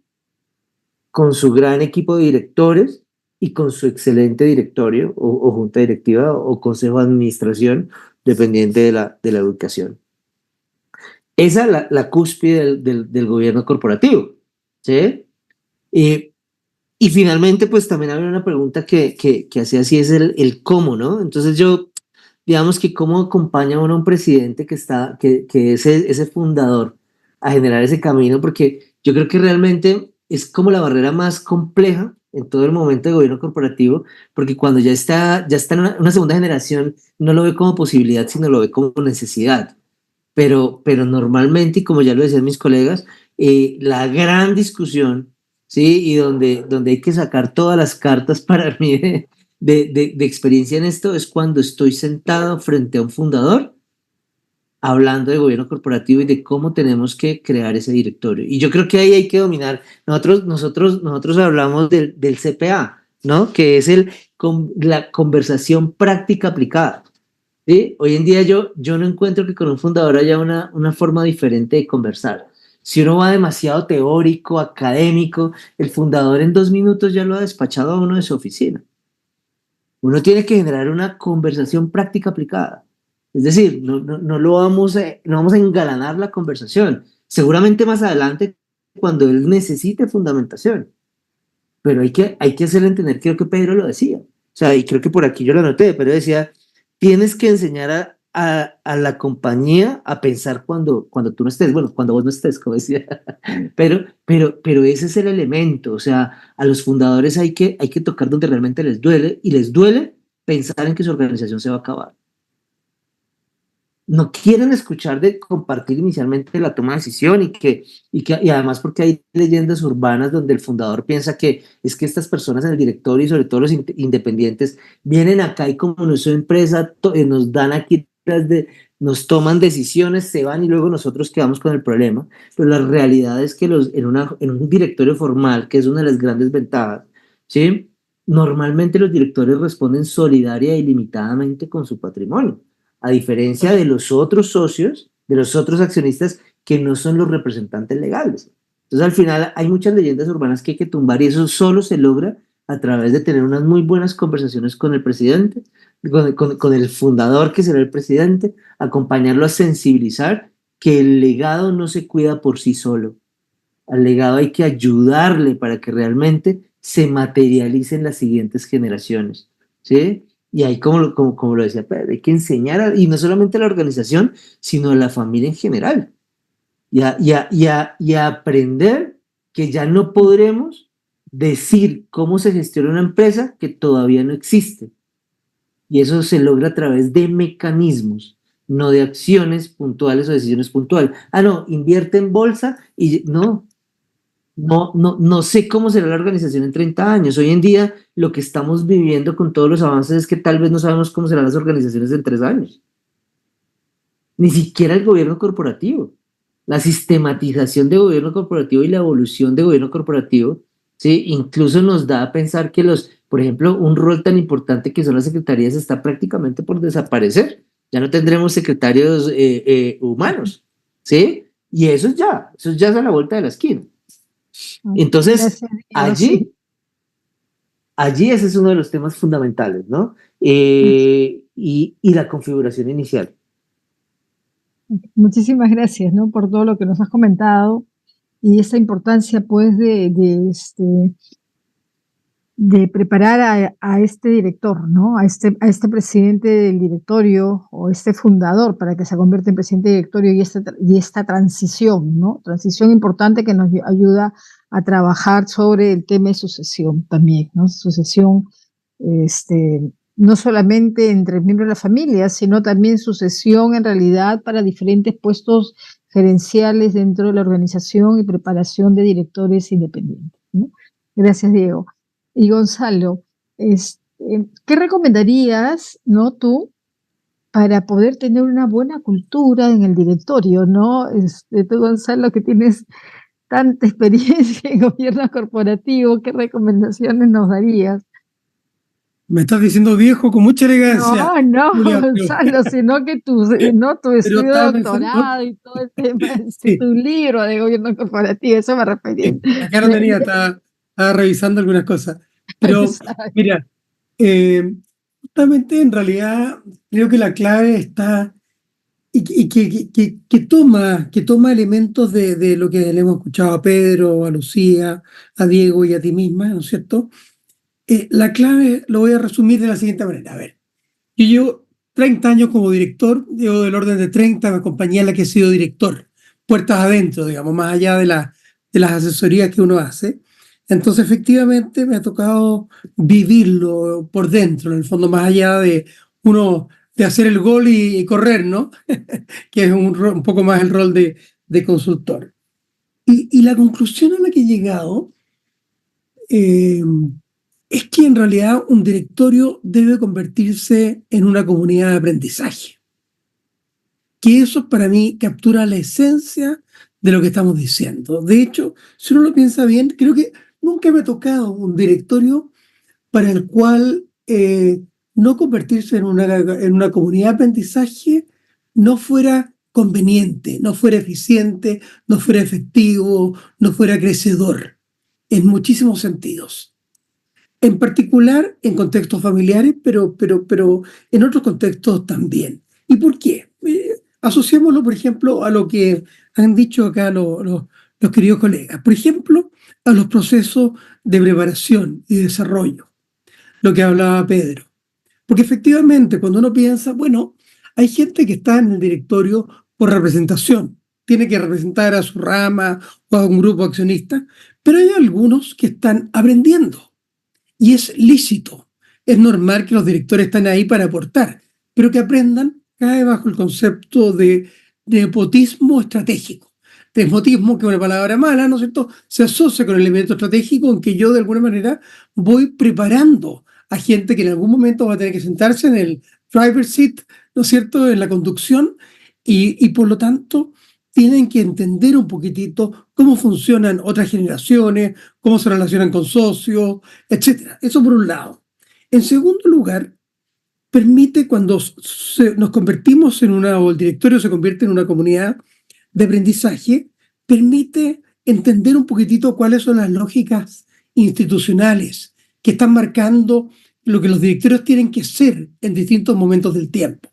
con su gran equipo de directores y con su excelente directorio o junta directiva o consejo de administración, dependiente de la educación. Esa es la cúspide del gobierno corporativo, ¿sí? Y finalmente, pues también había una pregunta que hacía así, es el cómo, ¿no? Entonces digamos que cómo acompaña uno a un presidente que es ese fundador a generar ese camino, porque yo creo que realmente es como la barrera más compleja en todo el momento de gobierno corporativo, porque cuando ya está en una segunda generación, no lo ve como posibilidad, sino lo ve como necesidad. Pero normalmente, y como ya lo decían mis colegas, la gran discusión, ¿sí? Y donde hay que sacar todas las cartas para mí de experiencia en esto es cuando estoy sentado frente a un fundador hablando de gobierno corporativo y de cómo tenemos que crear ese directorio. Y yo creo que ahí hay que dominar. Nosotros hablamos del CPA, ¿no? Que es la conversación práctica aplicada. ¿Sí? Hoy en día yo no encuentro que con un fundador haya una forma diferente de conversar. Si uno va demasiado teórico, académico, el fundador en 2 minutos ya lo ha despachado a uno de su oficina. Uno tiene que generar una conversación práctica aplicada. Es decir, no vamos a engalanar la conversación. Seguramente más adelante, cuando él necesite fundamentación. Pero hay que hacerle entender, creo que Pedro lo decía. O sea, y creo que por aquí yo lo anoté, pero decía, tienes que enseñar a la compañía a pensar cuando tú no estés, bueno, cuando vos no estés, como decía, pero ese es el elemento, o sea, a los fundadores hay que tocar donde realmente les duele, y les duele pensar en que su organización se va a acabar. No quieren escuchar de compartir inicialmente la toma de decisión y además porque hay leyendas urbanas donde el fundador piensa que es que estas personas en el directorio y sobre todo los independientes vienen acá y como no son empresa nos dan aquí nos toman decisiones, se van y luego nosotros quedamos con el problema. Pero la realidad es que en un directorio formal, que es una de las grandes ventajas, ¿sí? Normalmente los directores responden solidaria y limitadamente con su patrimonio, a diferencia de los otros socios, de los otros accionistas que no son los representantes legales. Entonces, al final, hay muchas leyendas urbanas que hay que tumbar y eso solo se logra a través de tener unas muy buenas conversaciones con el presidente, con el fundador que será el presidente, acompañarlo a sensibilizar que el legado no se cuida por sí solo. Al legado hay que ayudarle para que realmente se materialicen las siguientes generaciones, ¿sí? Y ahí, como lo decía Pedro, hay que enseñar, y no solamente a la organización, sino a la familia en general, y a aprender que ya no podremos decir cómo se gestiona una empresa que todavía no existe. Y eso se logra a través de mecanismos, no de acciones puntuales o decisiones puntuales. No, invierte en bolsa y no sé cómo será la organización en 30 años. Hoy en día lo que estamos viviendo con todos los avances es que tal vez no sabemos cómo serán las organizaciones en 3 años. Ni siquiera el gobierno corporativo. La sistematización de gobierno corporativo y la evolución de gobierno corporativo, ¿sí? Incluso nos da a pensar que por ejemplo, un rol tan importante que son las secretarías está prácticamente por desaparecer. Ya no tendremos secretarios humanos, ¿sí? Y eso ya es a la vuelta de la esquina. Entonces, allí ese es uno de los temas fundamentales, ¿no? Y la configuración inicial. Muchísimas gracias, ¿no? Por todo lo que nos has comentado y esa importancia, pues, de preparar a este director, ¿no? A este presidente del directorio o este fundador para que se convierta en presidente del directorio y esta transición, ¿no? Transición importante que nos ayuda a trabajar sobre el tema de sucesión también, ¿no? Sucesión, no solamente entre miembros de la familia, sino también sucesión en realidad para diferentes puestos gerenciales dentro de la organización y preparación de directores independientes, ¿no? Gracias, Diego. Y Gonzalo, ¿qué recomendarías, ¿no? Tú, para poder tener una buena cultura en el directorio, ¿no? Tú, Gonzalo, que tienes tanta experiencia en gobierno corporativo, ¿qué recomendaciones nos darías? Me estás diciendo viejo con mucha elegancia. No, Julia, Gonzalo, sino que tu estudio de doctorado y todo el tema, sí, tu libro de gobierno corporativo, eso me refería. acá lo tenía, está estaba revisando algunas cosas. Pero, Exacto. mira, justamente en realidad creo que la clave está y que toma elementos de lo que le hemos escuchado a Pedro, a Lucía, a Diego y a ti misma, ¿no es cierto? La clave lo voy a resumir de la siguiente manera. A ver, yo llevo 30 años como director, llevo del orden de 30 la compañía en la que he sido director, puertas adentro, digamos, más allá de las asesorías que uno hace. Entonces, efectivamente, me ha tocado vivirlo por dentro, en el fondo, más allá de uno de hacer el gol y correr, ¿no? Que es un poco más el rol de consultor. Y la conclusión a la que he llegado eh, es que en realidad un directorio debe convertirse en una comunidad de aprendizaje. Que eso para mí captura la esencia de lo que estamos diciendo. De hecho, si uno lo piensa bien, creo que nunca me ha tocado un directorio para el cual no convertirse en una comunidad de aprendizaje no fuera conveniente, no fuera eficiente, no fuera efectivo, no fuera crecedor, en muchísimos sentidos. En particular en contextos familiares, pero en otros contextos también. ¿Y por qué? Asociémoslo, por ejemplo, a lo que han dicho acá los queridos colegas. Por ejemplo, a los procesos de preparación y desarrollo, lo que hablaba Pedro. Porque efectivamente, cuando uno piensa, bueno, hay gente que está en el directorio por representación, tiene que representar a su rama o a un grupo accionista, pero hay algunos que están aprendiendo. Y es lícito, es normal que los directores estén ahí para aportar, pero que aprendan cae bajo el concepto de nepotismo estratégico. Despotismo, que es una palabra mala, ¿no es cierto?, se asocia con el elemento estratégico en que yo de alguna manera voy preparando a gente que en algún momento va a tener que sentarse en el driver seat, ¿no es cierto?, en la conducción y por lo tanto tienen que entender un poquitito cómo funcionan otras generaciones, cómo se relacionan con socios, etcétera. Eso por un lado. En segundo lugar, permite cuando nos convertimos en una, o el directorio se convierte en una comunidad de aprendizaje, permite entender un poquitito cuáles son las lógicas institucionales que están marcando lo que los directorios tienen que ser en distintos momentos del tiempo.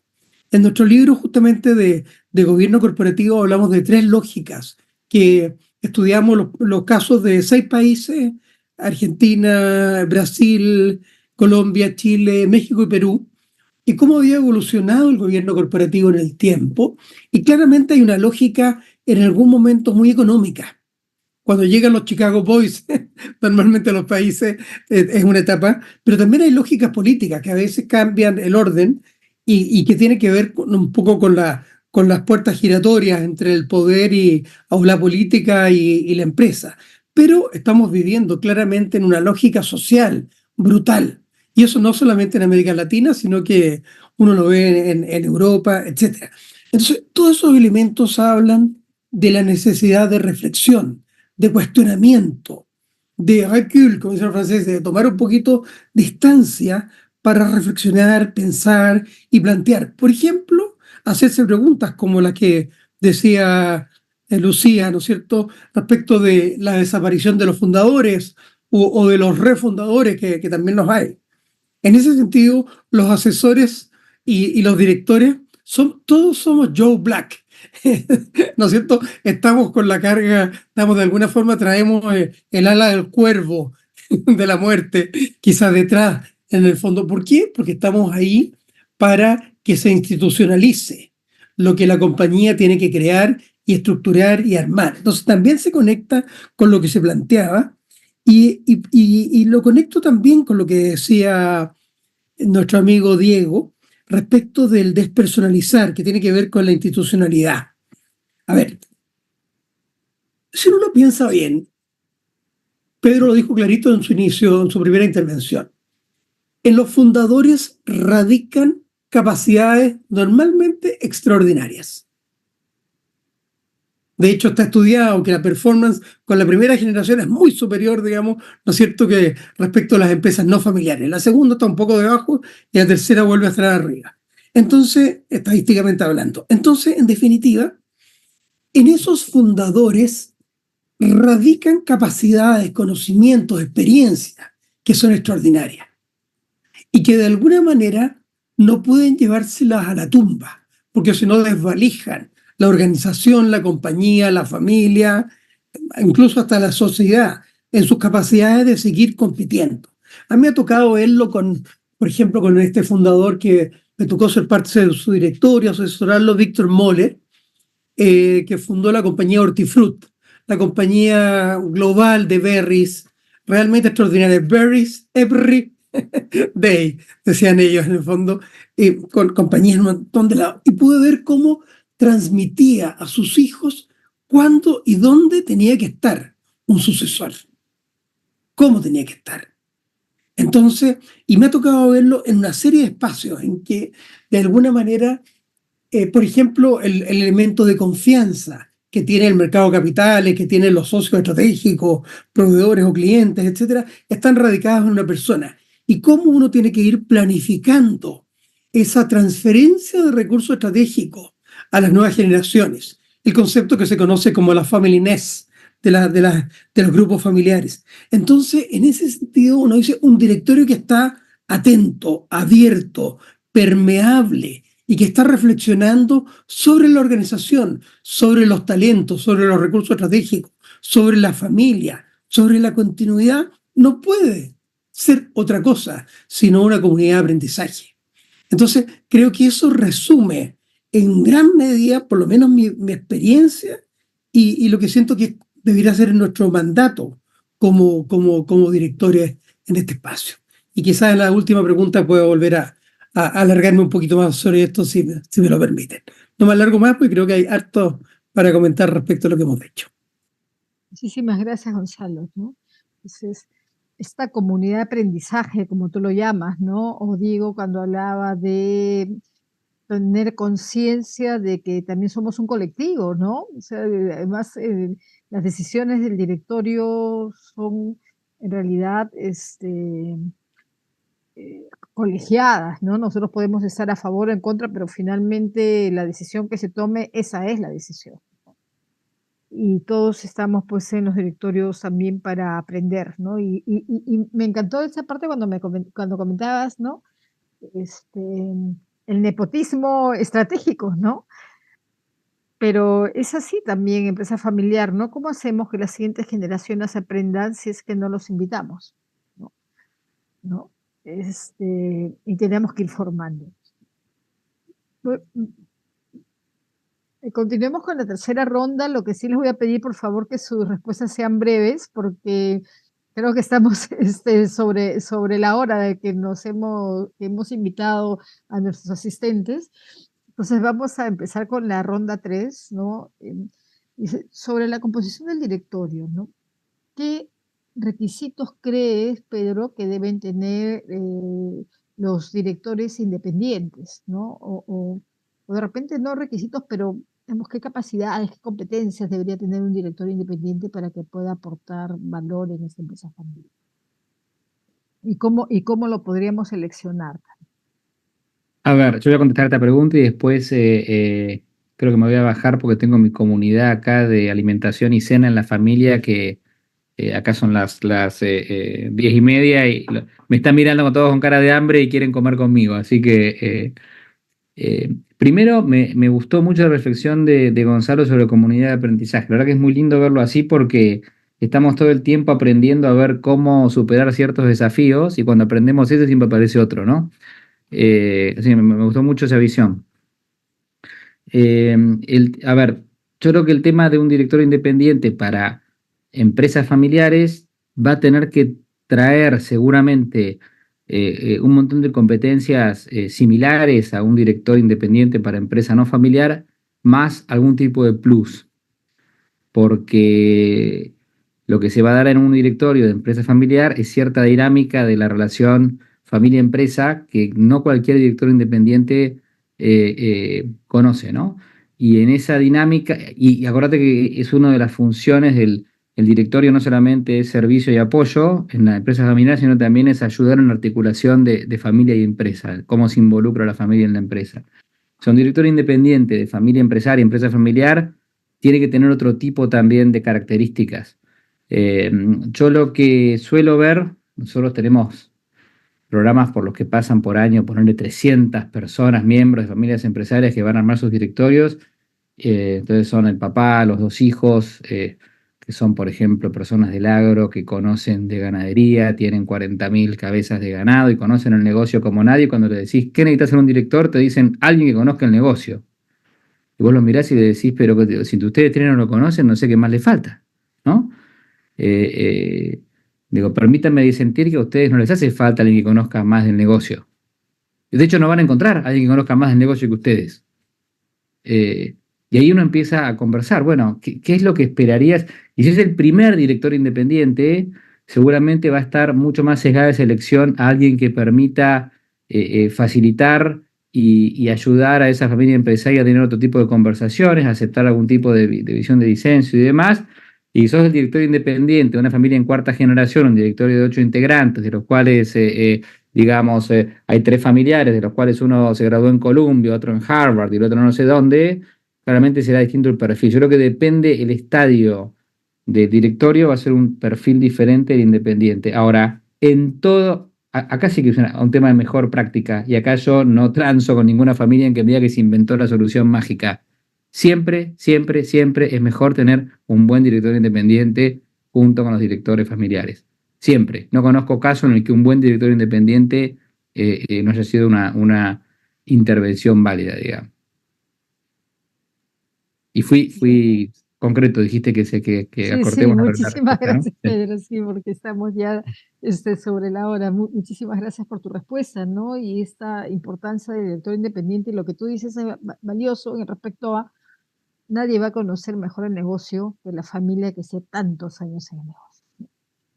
En nuestro libro justamente de gobierno corporativo hablamos de 3 lógicas que estudiamos los casos de 6 países, Argentina, Brasil, Colombia, Chile, México y Perú, y cómo había evolucionado el gobierno corporativo en el tiempo. Y claramente hay una lógica en algún momento muy económica. Cuando llegan los Chicago Boys, normalmente a los países es una etapa, pero también hay lógicas políticas que a veces cambian el orden y que tiene que ver un poco con las puertas giratorias entre el poder o la política y la empresa. Pero estamos viviendo claramente en una lógica social brutal. Y eso no solamente en América Latina, sino que uno lo ve en Europa, etc. Entonces, todos esos elementos hablan de la necesidad de reflexión, de cuestionamiento, de recul, como dice el francés, de tomar un poquito distancia para reflexionar, pensar y plantear. Por ejemplo, hacerse preguntas como las que decía Lucía, ¿no es cierto?, respecto de la desaparición de los fundadores o de los refundadores, que también los hay. En ese sentido, los asesores y los directores todos somos Joe Black. ¿No es cierto? Estamos con la carga, estamos de alguna forma, traemos el ala del cuervo de la muerte, quizás detrás, en el fondo. ¿Por qué? Porque estamos ahí para que se institucionalice lo que la compañía tiene que crear y estructurar y armar. Entonces también se conecta con lo que se planteaba y lo conecto también con lo que decía nuestro amigo Diego respecto del despersonalizar, que tiene que ver con la institucionalidad. A ver, si uno lo piensa bien, Pedro lo dijo clarito en su inicio, en su primera intervención. En los fundadores radican capacidades normalmente extraordinarias. De hecho, está estudiado que la performance con la primera generación es muy superior, digamos, ¿no es cierto?, que respecto a las empresas no familiares. La segunda está un poco debajo y la tercera vuelve a estar arriba. Entonces, estadísticamente hablando. Entonces, en definitiva, en esos fundadores radican capacidades, conocimientos, experiencias que son extraordinarias y que de alguna manera no pueden llevárselas a la tumba, porque si no desvalijan la organización, la compañía, la familia, incluso hasta la sociedad, en sus capacidades de seguir compitiendo. A mí me ha tocado verlo por ejemplo, con este fundador que me tocó ser parte de su directorio, asesorarlo, Víctor Moller, que fundó la compañía Hortifruti, la compañía global de berries, realmente extraordinaria. Berries every day, decían ellos en el fondo, con compañías en un montón de lados. Y pude ver cómo transmitía a sus hijos cuándo y dónde tenía que estar un sucesor, cómo tenía que estar. Entonces, y me ha tocado verlo en una serie de espacios en que, de alguna manera, por ejemplo, el elemento de confianza que tiene el mercado de capitales, que tienen los socios estratégicos, proveedores o clientes, etcétera, están radicados en una persona. Y cómo uno tiene que ir planificando esa transferencia de recursos estratégicos a las nuevas generaciones. El concepto que se conoce como la family nest, de los grupos familiares. Entonces, en ese sentido, uno dice un directorio que está atento, abierto, permeable y que está reflexionando sobre la organización, sobre los talentos, sobre los recursos estratégicos, sobre la familia, sobre la continuidad, no puede ser otra cosa sino una comunidad de aprendizaje. Entonces, creo que eso resume en gran medida, por lo menos mi experiencia y lo que siento que debería ser nuestro mandato como directores en este espacio. Y quizás en la última pregunta puedo volver a alargarme un poquito más sobre esto, si me lo permiten. No me alargo más porque creo que hay harto para comentar respecto a lo que hemos hecho. Muchísimas gracias, Gonzalo, ¿no? Entonces, esta comunidad de aprendizaje, como tú lo llamas, ¿no? O Diego, cuando hablaba de tener conciencia de que también somos un colectivo, ¿no? O sea, además, las decisiones del directorio son en realidad colegiadas, ¿no? Nosotros podemos estar a favor o en contra, pero finalmente la decisión que se tome, esa es la decisión. Y todos estamos pues en los directorios también para aprender, ¿no? Y me encantó esa parte cuando comentabas, ¿no? El nepotismo estratégico, ¿no? Pero es así también, empresa familiar, ¿no? ¿Cómo hacemos que las siguientes generaciones aprendan si es que no los invitamos? ¿No? Y tenemos que ir formando. Continuemos con la tercera ronda. Lo que sí les voy a pedir, por favor, que sus respuestas sean breves, porque creo que estamos sobre la hora de que hemos invitado a nuestros asistentes. Entonces vamos a empezar con la ronda 3, ¿no? Sobre la composición del directorio, ¿no? ¿Qué requisitos crees, Pedro, que deben tener los directores independientes, ¿no? O de repente no requisitos, pero digamos, qué capacidades, qué competencias debería tener un director independiente para que pueda aportar valor en esta empresa familiar? ¿Y cómo lo podríamos seleccionar? A ver, yo voy a contestar esta pregunta y después creo que me voy a bajar porque tengo mi comunidad acá de alimentación y cena en la familia que acá son las 10:30 y me están mirando todos con cara de hambre y quieren comer conmigo. Así que primero me gustó mucho la reflexión de Gonzalo sobre comunidad de aprendizaje. La verdad que es muy lindo verlo así porque estamos todo el tiempo aprendiendo a ver cómo superar ciertos desafíos y cuando aprendemos ese siempre aparece otro, ¿no? Sí, me gustó mucho esa visión. A ver, yo creo que el tema de un director independiente para empresas familiares va a tener que traer seguramente un montón de competencias similares a un director independiente para empresa no familiar, más algún tipo de plus, porque lo que se va a dar en un directorio de empresa familiar es cierta dinámica de la relación familia-empresa que no cualquier director independiente conoce, ¿no? Y en esa dinámica, y acuérdate que es una de las funciones del el directorio, no solamente es servicio y apoyo en la empresa familiar, sino también es ayudar en la articulación de familia y empresa, cómo se involucra la familia en la empresa. O sea, un director independiente de familia empresaria y empresa familiar tiene que tener otro tipo también de características. Yo lo que suelo ver, nosotros tenemos programas por los que pasan por año, ponerle 300 personas, miembros de familias empresarias que van a armar sus directorios. Entonces son el papá, los dos hijos, que son, por ejemplo, personas del agro que conocen de ganadería, tienen 40.000 cabezas de ganado y conocen el negocio como nadie. Cuando le decís, ¿qué necesitas en un director? Te dicen, alguien que conozca el negocio. Y vos lo mirás y le decís, pero si ustedes tres no lo conocen, no sé qué más le falta, ¿no? Eh, eh, Digo, permítanme disentir que a ustedes no les hace falta alguien que conozca más del negocio. De hecho, no van a encontrar a alguien que conozca más del negocio que ustedes. Y ahí uno empieza a conversar, bueno, ¿qué es lo que esperarías? Y si es el primer director independiente, seguramente va a estar mucho más sesgada esa elección a alguien que permita facilitar y ayudar a esa familia empresaria a tener otro tipo de conversaciones, a aceptar algún tipo de visión de disenso y demás. Y sos el director independiente de una familia en cuarta generación, un directorio de 8 integrantes, de los cuales digamos, hay 3 familiares, de los cuales uno se graduó en Columbia, otro en Harvard y el otro no sé dónde. Claramente será distinto el perfil. Yo creo que depende el estadio del directorio, va a ser un perfil diferente del independiente. Ahora, en todo, acá sí que es un tema de mejor práctica, y acá yo no transo con ninguna familia en que me diga que se inventó la solución mágica. Siempre, siempre, siempre es mejor tener un buen director independiente junto con los directores familiares. Siempre. No conozco caso en el que un buen director independiente no haya sido una intervención válida, digamos. Y fui concreto, dijiste que Sí, acortemos la muchísimas respuesta, ¿no? gracias, Pedro, sí, porque estamos ya sobre la hora. Muchísimas gracias por tu respuesta, ¿no? Y esta importancia del director independiente, y lo que tú dices es valioso en respecto a nadie va a conocer mejor el negocio que la familia que esté tantos años en el negocio, ¿no?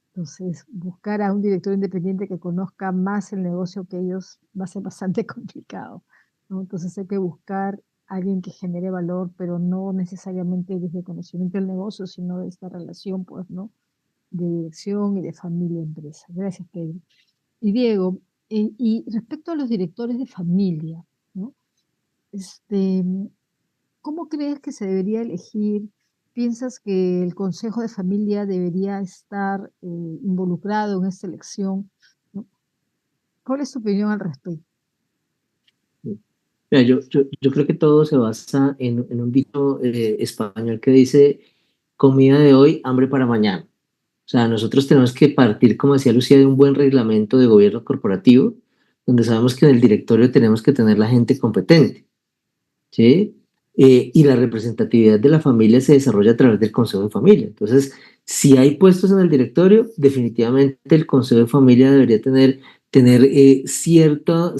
Entonces, buscar a un director independiente que conozca más el negocio que ellos va a ser bastante complicado, ¿no? Entonces hay que buscar a alguien que genere valor, pero no necesariamente desde el conocimiento del negocio, sino de esta relación, pues, ¿no? De dirección y de familia-empresa. Gracias, Pedro. Y Diego, y respecto a los directores de familia, ¿no? ¿Cómo crees que se debería elegir? ¿Piensas que el Consejo de Familia debería estar involucrado en esta elección, ¿no? ¿Cuál es tu opinión al respecto? Mira, yo creo que todo se basa en un dicho español que dice, comida de hoy, hambre para mañana. O sea, nosotros tenemos que partir, como decía Lucía, de un buen reglamento de gobierno corporativo, donde sabemos que en el directorio tenemos que tener la gente competente, ¿sí? Y la representatividad de la familia se desarrolla a través del Consejo de Familia. Entonces, si hay puestos en el directorio, definitivamente el Consejo de Familia debería tener cierta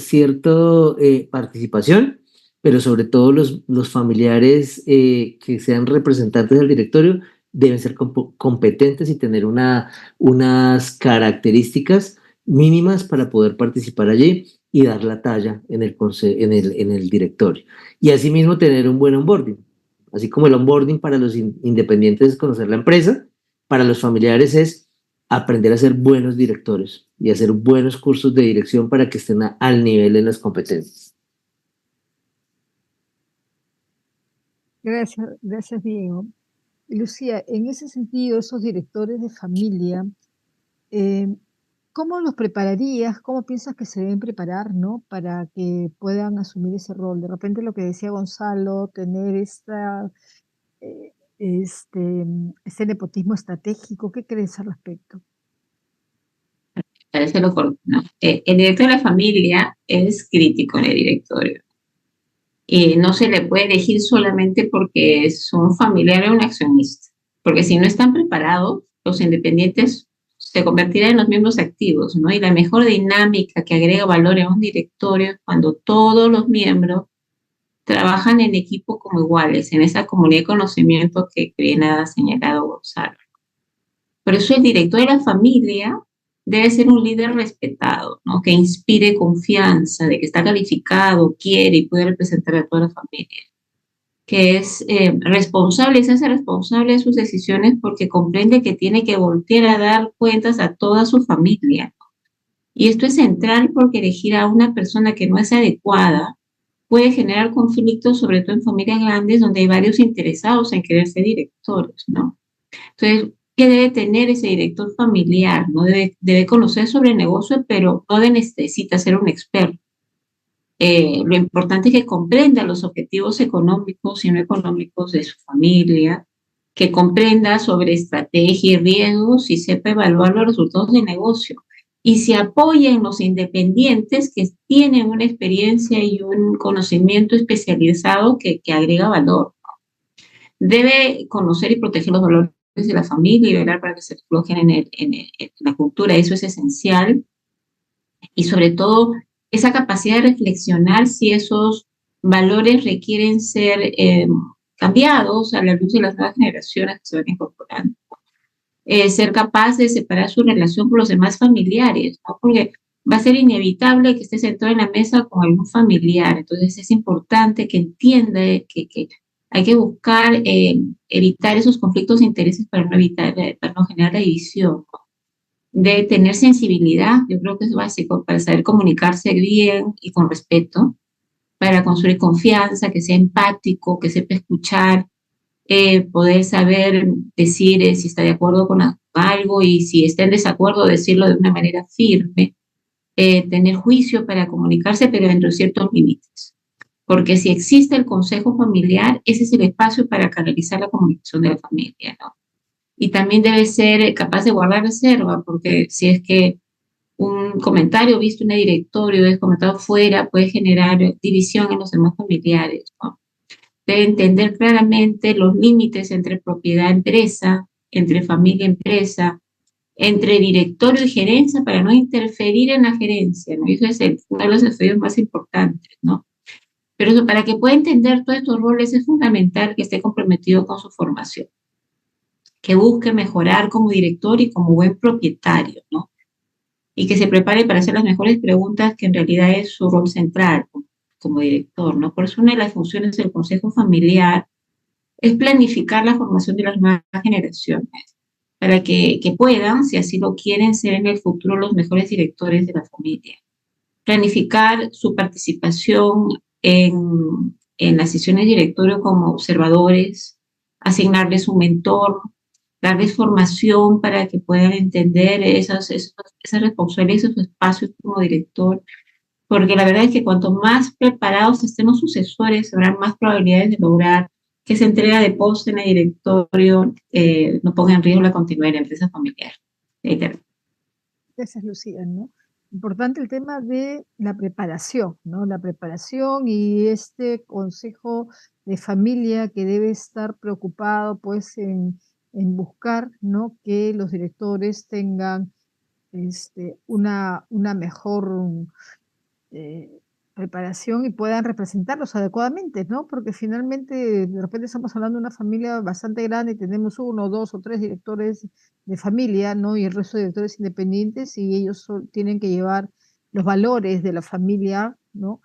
participación, pero sobre todo los familiares que sean representantes del directorio deben ser competentes y tener unas características mínimas para poder participar allí y dar la talla en el directorio. Y asimismo tener un buen onboarding. Así como el onboarding para los independientes es conocer la empresa, para los familiares es aprender a ser buenos directores y hacer buenos cursos de dirección para que estén al nivel en las competencias. Gracias, Diego. Lucía, en ese sentido, esos directores de familia, ¿cómo los prepararías? ¿Cómo piensas que se deben preparar, ¿no? Para que puedan asumir ese rol. De repente lo que decía Gonzalo, tener este nepotismo estratégico, ¿qué crees al respecto? Parece lo correcto, ¿no? El director de la familia es crítico en el directorio. No se le puede elegir solamente porque es un familiar o un accionista, porque si no están preparados, los independientes se convertirán en los miembros activos, ¿no? Y la mejor dinámica que agrega valor en un directorio es cuando todos los miembros trabajan en equipo como iguales, en esa comunidad de conocimiento que bien ha señalado Gonzalo. Por eso el director de la familia debe ser un líder respetado, ¿no? Que inspire confianza, de que está calificado, quiere y puede representar a toda la familia. Que es responsable, se hace responsable de sus decisiones porque comprende que tiene que voltear a dar cuentas a toda su familia. Y esto es central porque elegir a una persona que no es adecuada puede generar conflictos, sobre todo en familias grandes donde hay varios interesados en querer ser directores, ¿no? Entonces, ¿qué debe tener ese director familiar? ¿No? Debe conocer sobre el negocio, pero no necesita ser un experto. Lo importante es que comprenda los objetivos económicos y no económicos de su familia, que comprenda sobre estrategia y riesgos y sepa evaluar los resultados del negocio. Y se apoya en los independientes que tienen una experiencia y un conocimiento especializado que agrega valor. Debe conocer y proteger los valores de la familia y velar para que se reflejen en la cultura. Eso es esencial. Y sobre todo, esa capacidad de reflexionar si esos valores requieren ser cambiados a la luz de las nuevas generaciones que se van incorporando. Ser capaz de separar su relación con los demás familiares, ¿no? Porque va a ser inevitable que esté sentado en la mesa con algún familiar. Entonces es importante que entienda que hay que buscar evitar esos conflictos de intereses para no generar la división, ¿no? De tener sensibilidad, yo creo que es básico para saber comunicarse bien y con respeto, para construir confianza, que sea empático, que sepa escuchar, poder saber decir si está de acuerdo con algo y si está en desacuerdo, decirlo de una manera firme, tener juicio para comunicarse, pero dentro de ciertos límites. Porque si existe el consejo familiar, ese es el espacio para canalizar la comunicación de la familia, ¿no? Y también debe ser capaz de guardar reserva, porque si es que un comentario visto en el directorio es comentado fuera, puede generar división en los demás familiares, ¿no? Debe entender claramente los límites entre propiedad-empresa, entre familia-empresa, entre directorio y gerencia para no interferir en la gerencia, ¿no? Y eso es uno de los desafíos más importantes, ¿no? Pero eso, para que pueda entender todos estos roles es fundamental que esté comprometido con su formación, que busque mejorar como director y como buen propietario, ¿no? Y que se prepare para hacer las mejores preguntas, que en realidad es su rol central como director, ¿no? Por eso una de las funciones del Consejo Familiar es planificar la formación de las nuevas generaciones, para que puedan, si así lo quieren, ser en el futuro los mejores directores de la familia. Planificar su participación en las sesiones de directorio como observadores, asignarles un mentor, darles formación para que puedan entender esas responsabilidades, esos espacios como director, porque la verdad es que cuanto más preparados estén los sucesores, habrá más probabilidades de lograr que esa entrega de post en el directorio no ponga en riesgo la continuidad de la empresa familiar. Gracias, Lucía, ¿no? Importante el tema de la preparación, ¿no? La preparación y este consejo de familia que debe estar preocupado, pues, en buscar, ¿no? Que los directores tengan una mejor preparación y puedan representarlos adecuadamente, ¿no? Porque finalmente de repente estamos hablando de una familia bastante grande y tenemos 1, 2 o 3 directores de familia, ¿no? Y el resto de directores independientes, y ellos tienen que llevar los valores de la familia, ¿no?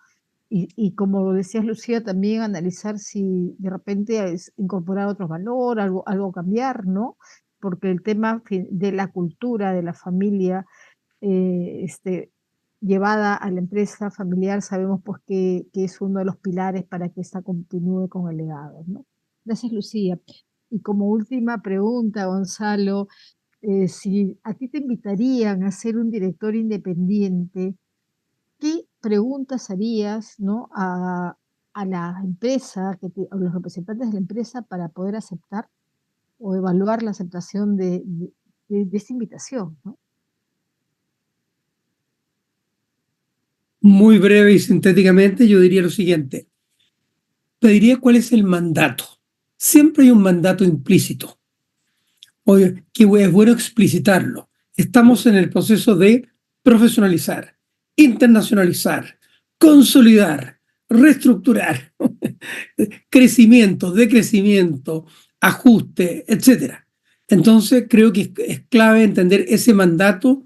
Y como decías, Lucía, también analizar si de repente es incorporar otro valor, algo cambiar, ¿no? Porque el tema de la cultura de la familia, llevada a la empresa familiar, sabemos pues que es uno de los pilares para que esta continúe con el legado, ¿no? Gracias, Lucía. Y como última pregunta, Gonzalo, si a ti te invitarían a ser un director independiente, ¿qué preguntas harías, ¿no? a la empresa, a los representantes de la empresa, para poder aceptar o evaluar la aceptación de esta invitación, ¿no? Muy breve y sintéticamente, yo diría lo siguiente. Pediría cuál es el mandato. Siempre hay un mandato implícito. Oye, que es bueno explicitarlo. Estamos en el proceso de profesionalizar, internacionalizar, consolidar, reestructurar, crecimiento, decrecimiento, ajuste, etc. Entonces, creo que es clave entender ese mandato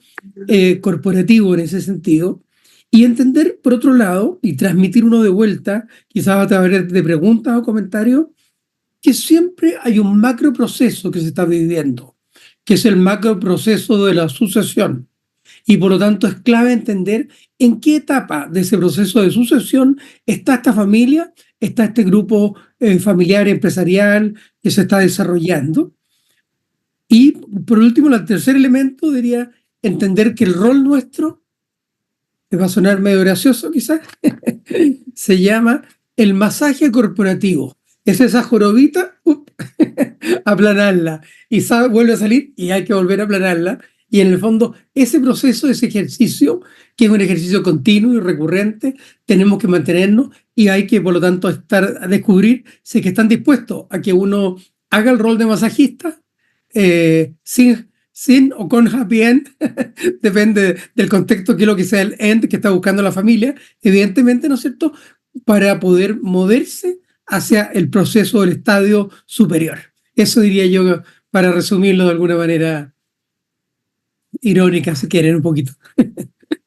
corporativo en ese sentido, y entender, por otro lado, y transmitir uno de vuelta, quizás a través de preguntas o comentarios, que siempre hay un macro proceso que se está viviendo, que es el macro proceso de la sucesión. Y por lo tanto es clave entender en qué etapa de ese proceso de sucesión está esta familia, está este grupo familiar empresarial que se está desarrollando. Y por último, el tercer elemento diría entender que el rol nuestro, que va a sonar medio gracioso quizás, se llama el masaje corporativo. Es esa jorobita, aplanarla, y vuelve a salir y hay que volver a aplanarla. Y en el fondo, ese proceso, ese ejercicio, que es un ejercicio continuo y recurrente, tenemos que mantenernos y hay que, por lo tanto, a descubrir si es que están dispuestos a que uno haga el rol de masajista sin o con happy end, depende del contexto, que es lo que sea el end que está buscando la familia, evidentemente, ¿no es cierto?, para poder moverse hacia el proceso del estadio superior. Eso diría yo, para resumirlo de alguna manera irónica, si quieren, un poquito.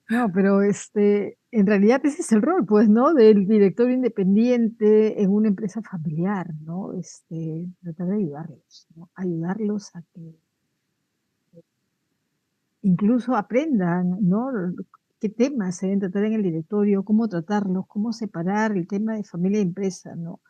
No, pero en realidad ese es el rol, pues, ¿no? Del director independiente en una empresa familiar, ¿no? Tratar de ayudarlos, ¿no? Ayudarlos a que incluso aprendan, ¿no? Qué temas se deben tratar en el directorio, cómo tratarlos, cómo separar el tema de familia y empresa, ¿no?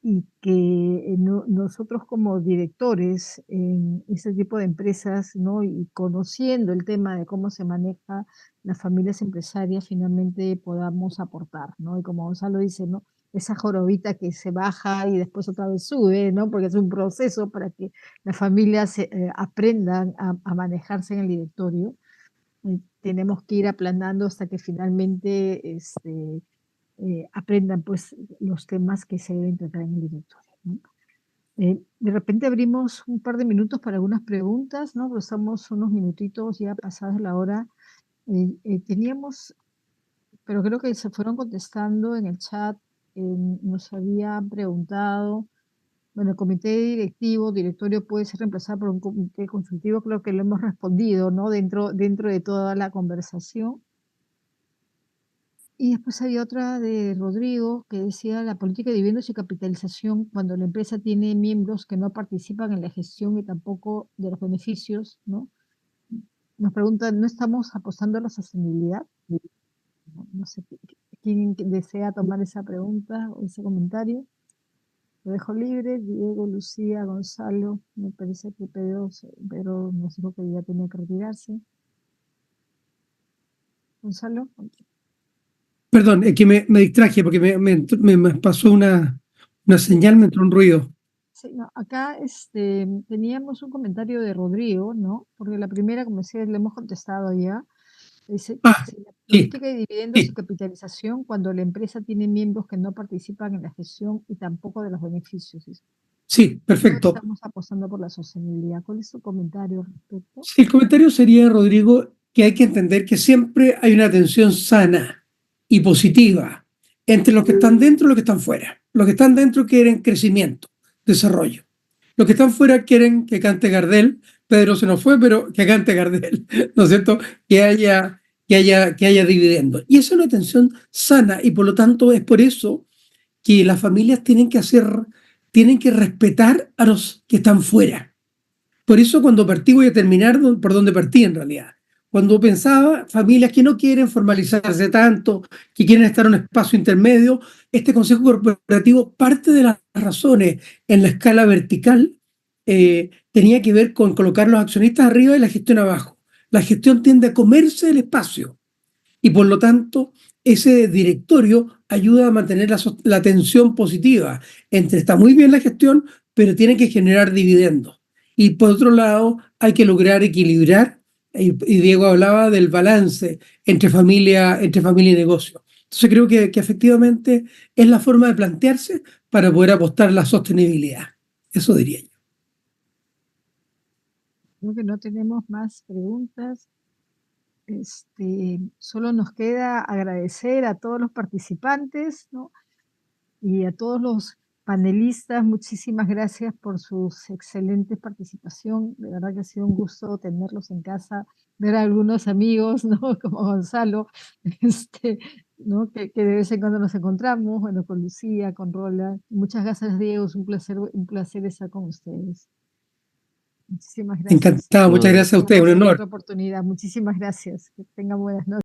Y que nosotros como directores en ese tipo de empresas, ¿no? Y conociendo el tema de cómo se maneja las familias empresarias, finalmente podamos aportar, ¿no? Y como Gonzalo dice, ¿no? Esa jorobita que se baja y después otra vez sube, ¿no? Porque es un proceso para que las familias aprendan a manejarse en el directorio. Y tenemos que ir aplanando hasta que finalmente aprendan pues los temas que se deben tratar en el directorio, ¿no? De repente abrimos un par de minutos para algunas preguntas, ¿no? Pero estamos unos minutitos ya pasados la hora. Teníamos, pero creo que se fueron contestando en el chat. Nos habían preguntado, bueno, el comité directivo, directorio puede ser reemplazado por un comité consultivo. Creo que lo hemos respondido, ¿no? Dentro de toda la conversación. Y después había otra de Rodrigo que decía la política de dividendos y capitalización cuando la empresa tiene miembros que no participan en la gestión y tampoco de los beneficios, ¿no? Nos preguntan, ¿no estamos apostando a la sostenibilidad? No sé quién desea tomar esa pregunta o ese comentario. Lo dejo libre. Diego, Lucía, Gonzalo, me parece que Pedro nos dijo que ya tenía que retirarse. Gonzalo. Perdón, es que me distraje porque me pasó una señal, me entró un ruido. Sí, no, acá teníamos un comentario de Rodrigo, ¿no? Porque la primera, como decía, le hemos contestado ya. Dice, Ah, si la sí, política de dividendos y sí, capitalización cuando la empresa tiene miembros que no participan en la gestión y tampoco de los beneficios. Dice, sí, no perfecto. estamos apostando por la sostenibilidad. ¿Cuál es tu comentario al respecto? Sí, el comentario sería, Rodrigo, que hay que entender que siempre hay una tensión sana y positiva entre los que están dentro y los que están fuera. Los que están dentro quieren crecimiento, desarrollo. Los que están fuera quieren que cante Gardel. Pedro se nos fue, pero que cante Gardel, ¿no es cierto? Que haya dividendos. Y esa es una tensión sana y por lo tanto es por eso que las familias tienen que respetar a los que están fuera. Por eso cuando partí voy a terminar por donde partí en realidad. Cuando pensaba familias que no quieren formalizarse tanto, que quieren estar en un espacio intermedio, este Consejo Corporativo, parte de las razones en la escala vertical, tenía que ver con colocar los accionistas arriba y la gestión abajo. La gestión tiende a comerse el espacio y por lo tanto ese directorio ayuda a mantener la tensión positiva entre está muy bien la gestión, pero tiene que generar dividendos. Y por otro lado, hay que lograr equilibrar, y Diego hablaba del balance entre familia y negocio. Entonces creo que efectivamente es la forma de plantearse para poder apostar a la sostenibilidad. Eso diría yo. Creo que no tenemos más preguntas. Solo nos queda agradecer a todos los participantes, ¿no? Y a todos los panelistas. Muchísimas gracias por su excelente participación. De verdad que ha sido un gusto tenerlos en casa, ver a algunos amigos, ¿no? Como Gonzalo, ¿no? Que de vez en cuando nos encontramos, bueno, con Lucía, con Rola. Muchas gracias, Diego, es un placer estar con ustedes. Muchísimas gracias. Encantado, muchas gracias a usted, un Otra honor. oportunidad. Muchísimas gracias. Que tengan buenas noches.